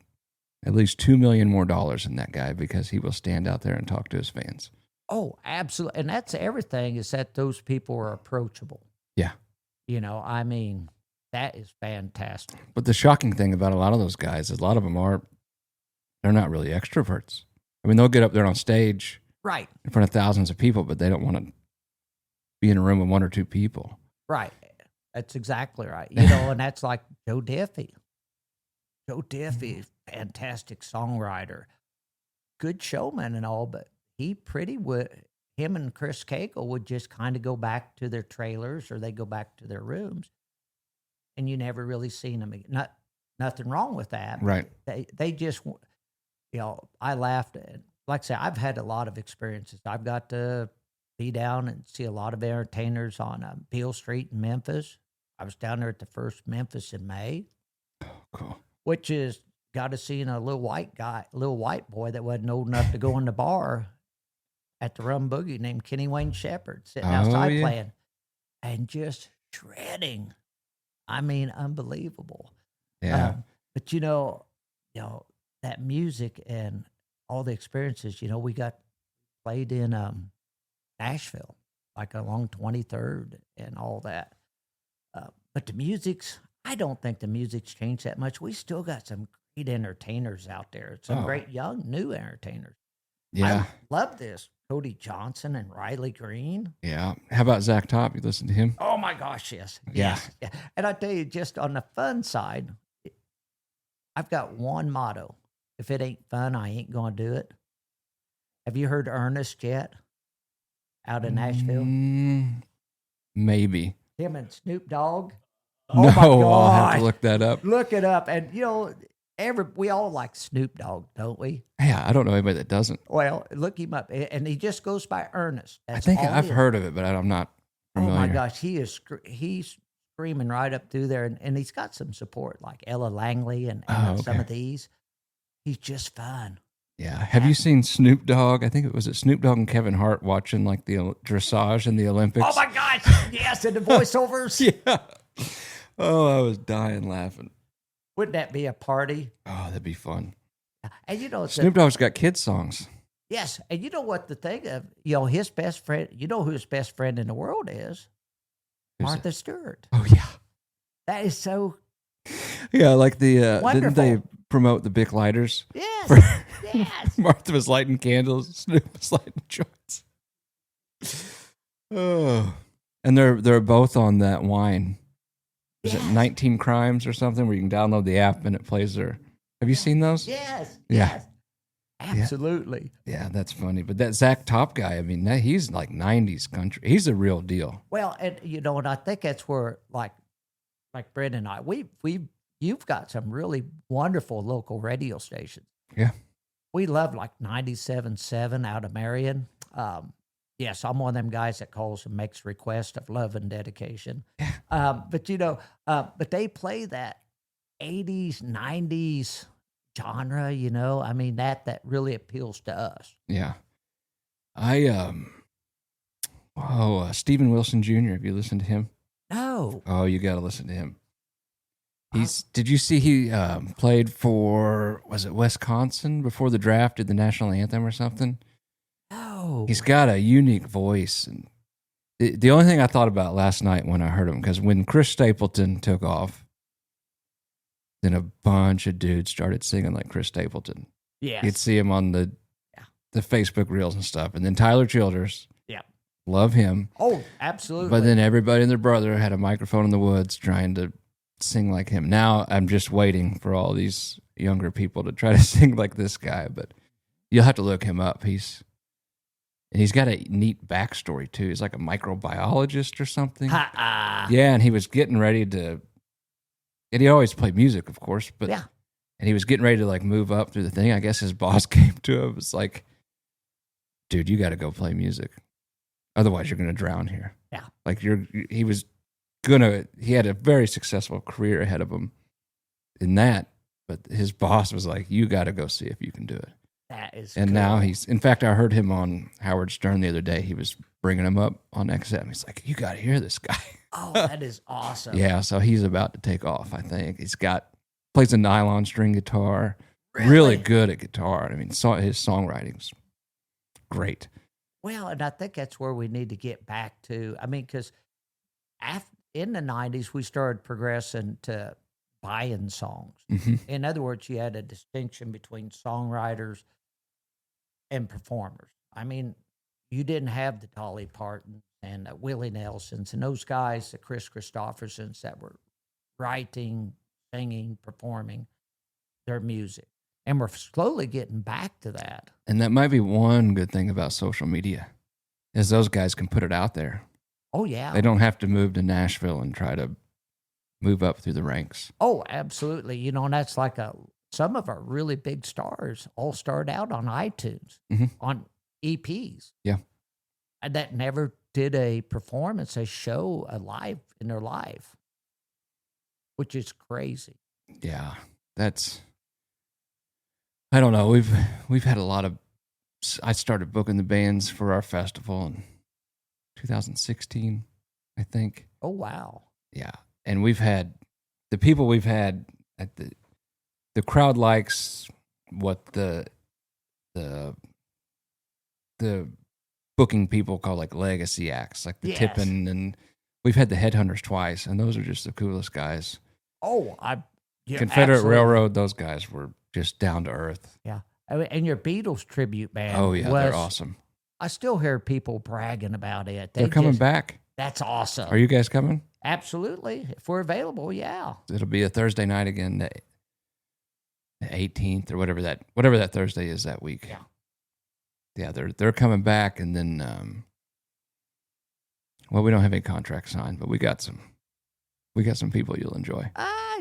at least $2 million more than that guy because he will stand out there and talk to his fans." Oh, absolutely. And that's everything, is that those people are approachable. Yeah. You know, I mean, that is fantastic. But the shocking thing about a lot of those guys is a lot of them they're not really extroverts. I mean, they'll get up there on stage Right. in front of thousands of people, but they don't want to be in a room with one or two people. Right. That's exactly right. You know, and that's like Joe Diffie. Joe Diffie, fantastic songwriter, good showman and all, but him and Chris Cagle would just kind of go back to their trailers, or they go back to their rooms, and you never really seen them again. Nothing wrong with that. Right. They just, you know, I laughed at, like I say, I've had a lot of experiences. I've got to be down and see a lot of entertainers on Beale Street in Memphis. I was down there at the first Memphis in May, Cool. which is got to see a little white boy that wasn't old enough to go in the bar at the Rum Boogie named Kenny Wayne Shepherd, sitting outside playing and just shredding. I mean, unbelievable. Yeah. But you know, that music and all the experiences, we got played in Nashville, like along 23rd and all that. But I don't think the music's changed that much. We still got some great entertainers out there, some great young, new entertainers. Yeah. I love this. Cody Johnson and Riley Green. Yeah. How about Zach Top? You listen to him? Oh my gosh, yes. Yeah. Yeah. And I tell you, just on the fun side, I've got one motto. If it ain't fun, I ain't going to do it. Have you heard Ernest yet? Out in Nashville? Maybe. Him and Snoop Dogg? No, my I'll have gosh. to look that up. Look it up. And, we all like Snoop Dogg, don't we? Yeah, I don't know anybody that doesn't. Well, look him up. And he just goes by Ernest. That's I think all I've he is. heard of it, but I'm not familiar. Oh my gosh, he's screaming right up through there, and he's got some support like Ella Langley and some okay. of these. He's just fun. Yeah. Have you seen Snoop Dogg? I think it was Snoop Dogg and Kevin Hart watching like the dressage in the Olympics. Oh my gosh, yes, and the voiceovers. Yeah. Oh, I was dying laughing. Wouldn't that be a party? Oh, that'd be fun. And Snoop Dogg's got kids songs. yes, and you know what the thing of his best friend. You know who his best friend in the world is? Who's Martha Stewart. Oh yeah. That is so Yeah, like the wonderful. didn't they promote the Bic lighters? yes, yes. Martha was lighting candles, Snoop was lighting joints. Oh, and they're both on that wine. Is it 19 Crimes or something where you can download the app and it plays their? Have you seen those? Yes, Yeah. yes, absolutely. Yeah, that's funny. But that Zach Top guy, I mean, he's like 90s country. He's a real deal. Well, and and I think that's where like Brenda and I, you've got some really wonderful local radio stations. Yeah. We love like 97.7 out of Marion. Yes, I'm one of them guys that calls and makes requests of love and dedication. But but they play that 80s, 90s genre, I mean, that really appeals to us. Yeah. Stephen Wilson Jr., have you listened to him? No. Oh, you got to listen to him. Did you see he played for, was it Wisconsin before the draft, did the national anthem or something? No. He's got a unique voice. And the only thing I thought about last night when I heard him, because when Chris Stapleton took off, then a bunch of dudes started singing like Chris Stapleton. Yes. You'd see him on the Facebook reels and stuff. And then Tyler Childers. Yeah. Love him. Oh, absolutely. But then everybody and their brother had a microphone in the woods trying to sing like him. Now I'm just waiting for all these younger people to try to sing like this guy, but you'll have to look him up. He's got a neat backstory too. He's like a microbiologist or something. Yeah, and he was getting ready to, and he always played music, of course, but Yeah. and he was getting ready to like move up through the thing. I guess his boss came to him. It's like, dude, you got to go play music. Otherwise, you're going to drown here. Yeah. Like he had a very successful career ahead of him in that, but his boss was like, you got to go see if you can do it. That is And cool. now in fact, I heard him on Howard Stern the other day. He was bringing him up on XM. He's like, you got to hear this guy. Oh, that is awesome. Yeah. So he's about to take off, I think. Plays a nylon string guitar, really good at guitar. I mean, his songwriting's great. Well, and I think that's where we need to get back to. I mean, because in the 90s, we started progressing to buying songs. Mm-hmm. In other words, you had a distinction between songwriters and performers. I mean, you didn't have the Dolly Partons and Willie Nelsons and those guys, the Chris Christophersons that were writing, singing, performing their music. And we're slowly getting back to that. And that might be one good thing about social media, is those guys can put it out there. Oh, yeah. They don't have to move to Nashville and try to move up through the ranks. Oh, absolutely. You know, and that's like some of our really big stars all started out on iTunes, on EPs. Yeah. And that never did a performance, a show, a live in their life, which is crazy. Yeah. I don't know. We've had a lot of. I started booking the bands for our festival in 2016, I think. Oh, wow. Yeah, and we've had the people we've had at the crowd likes what the booking people call like legacy acts, like the Yes. Tippin', and we've had the Headhunters twice, and those are just the coolest guys. Oh, Confederate absolutely. Railroad, those guys were just down to earth. Yeah. I mean, and your Beatles tribute band. Oh yeah, was, they're awesome. I still hear people bragging about it. They're coming back. That's awesome. Are you guys coming? Absolutely. If we're available, yeah. It'll be a Thursday night again, the 18th or whatever that Thursday is that week. Yeah. Yeah, they're coming back, and then well, we don't have any contracts signed, but we got some people you'll enjoy.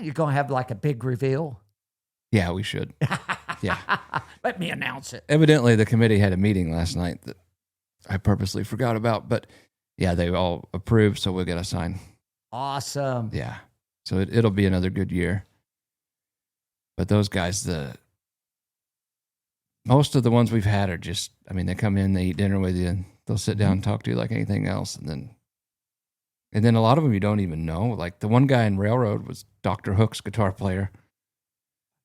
You're going to have like a big reveal? Yeah, we should. Yeah. Let me announce it. Evidently, the committee had a meeting last night that I purposely forgot about, but yeah, they all approved, so we'll get a sign. Awesome. Yeah. So it'll be another good year. But those guys, most of the ones we've had are just, I mean, they come in, they eat dinner with you, and they'll sit down and talk to you like anything else. And then a lot of them you don't even know. Like the one guy in Railroad was Dr. Hook's guitar player.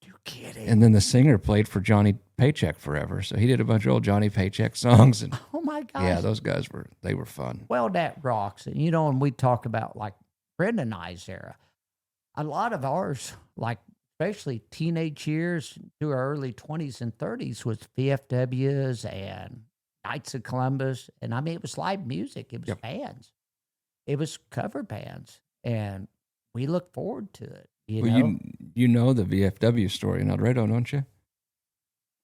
You kidding? And then the singer played for Johnny Paycheck forever. So he did a bunch of old Johnny Paycheck songs. And Oh my gosh. yeah, those guys were fun. Well, that rocks. And you know, when we talk about like Brenda and I's era, a lot of ours, like especially teenage years through our early 20s and 30s, was VFWs and Knights of Columbus. And I mean, it was live music. It was bands. It was cover bands. And we look forward to it. You know the VFW story in El Dorado, don't you?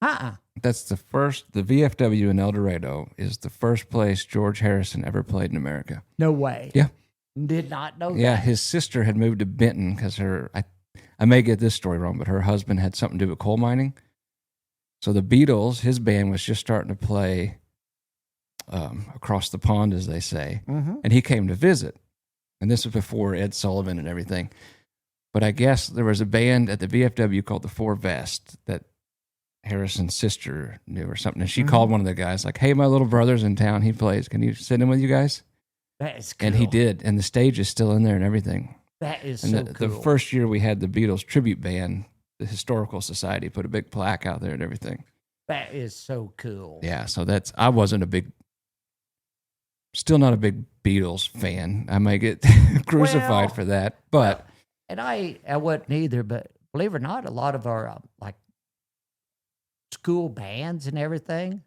That's the VFW in El Dorado is the first place George Harrison ever played in America. No way. Yeah. Did not know that. Yeah, his sister had moved to Benton because I may get this story wrong, but her husband had something to do with coal mining. So the Beatles, his band was just starting to play across the pond, as they say, and he came to visit. And this was before Ed Sullivan and everything. But I guess there was a band at the VFW called the Four Vest that Harrison's sister knew or something. And she called one of the guys like, hey, my little brother's in town. He plays. Can you sit in with you guys? That is cool. And he did. And the stage is still in there and everything. That is And so the cool. first year we had the Beatles tribute band, the Historical Society put a big plaque out there and everything. That is so cool. Yeah, so I wasn't still not a big Beatles fan. I may get crucified for that, but. And I wasn't either, but believe it or not, a lot of our like school bands and everything,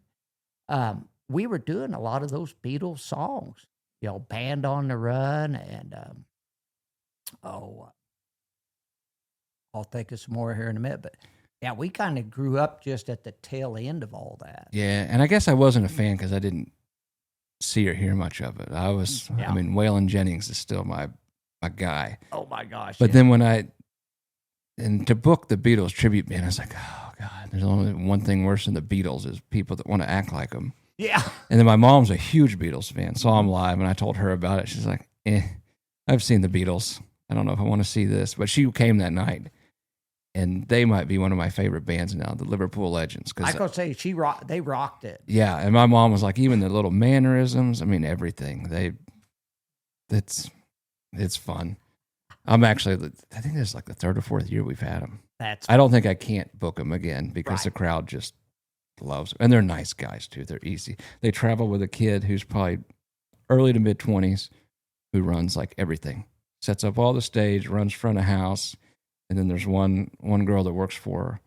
we were doing a lot of those Beatles songs. You know, Band on the Run and I'll think of some more here in a minute. But yeah, we kind of grew up just at the tail end of all that. Yeah, and I guess I wasn't a fan because I didn't see or hear much of it. Yeah. I mean, Waylon Jennings is still my guy. Oh my gosh! But then and to book the Beatles tribute band, I was like, oh God, there's only one thing worse than the Beatles is people that want to act like them. Yeah. And then my mom's a huge Beatles fan, saw them live, and I told her about it. She's like, I've seen the Beatles. I don't know if I want to see this. But she came that night, and they might be one of my favorite bands now, the Liverpool Legends. I was going to say, they rocked it. Yeah, and my mom was like, even the little mannerisms, I mean, everything. It's fun. I think this is like the third or fourth year we've had them. I don't think I can't book them again because the crowd just loves them. And they're nice guys, too. They're easy. They travel with a kid who's probably early to mid-20s who runs like everything. Sets up all the stage, runs front of house, and then there's one girl that works for her,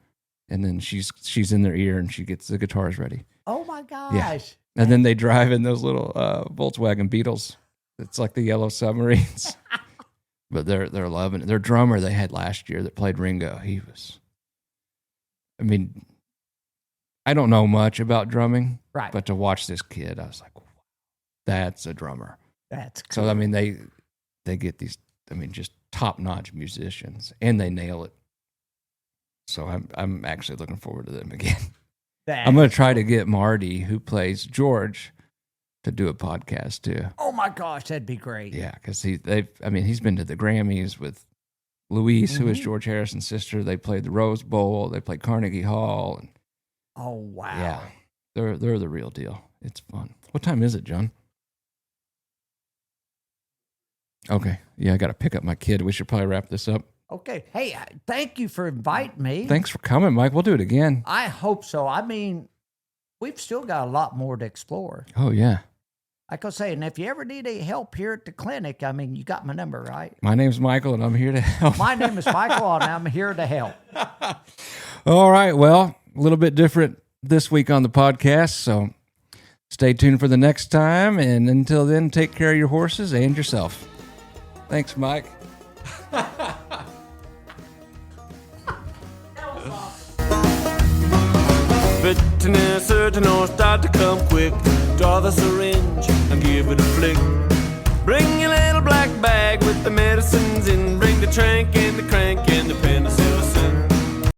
and then she's in their ear and she gets the guitars ready. Oh, my gosh. Yeah. And then they drive in those little Volkswagen Beetles. It's like the yellow submarines. But they're loving it. Their drummer they had last year that played Ringo, I don't know much about drumming, right? But to watch this kid, I was like, that's a drummer. That's cool. So, they get these, just top-notch musicians, and they nail it. So I'm actually looking forward to them again. I'm going to try to get Marty, who plays George, to do a podcast too. Oh my gosh, that'd be great. Yeah, because he's been to the Grammys with Louise, who is George Harrison's sister. They played the Rose Bowl. They played Carnegie Hall. And, oh wow. Yeah, they're the real deal. It's fun. What time is it, John? Okay. Yeah, I got to pick up my kid. We should probably wrap this up. Okay. Hey, thank you for inviting me. Thanks for coming, Mike. We'll do it again. I hope so. We've still got a lot more to explore. Oh yeah. Like I was saying, if you ever need any help here at the clinic, you got my number, right? My name's Michael, and I'm here to help. My name is Michael, and I'm here to help. All right. Well, a little bit different this week on the podcast, so stay tuned for the next time. And until then, take care of your horses and yourself. Thanks, Mike. Fitness surgeon or start to come quick. Draw the syringe and give it a flick. Bring your little black bag with the medicines in. Bring the trank and the crank.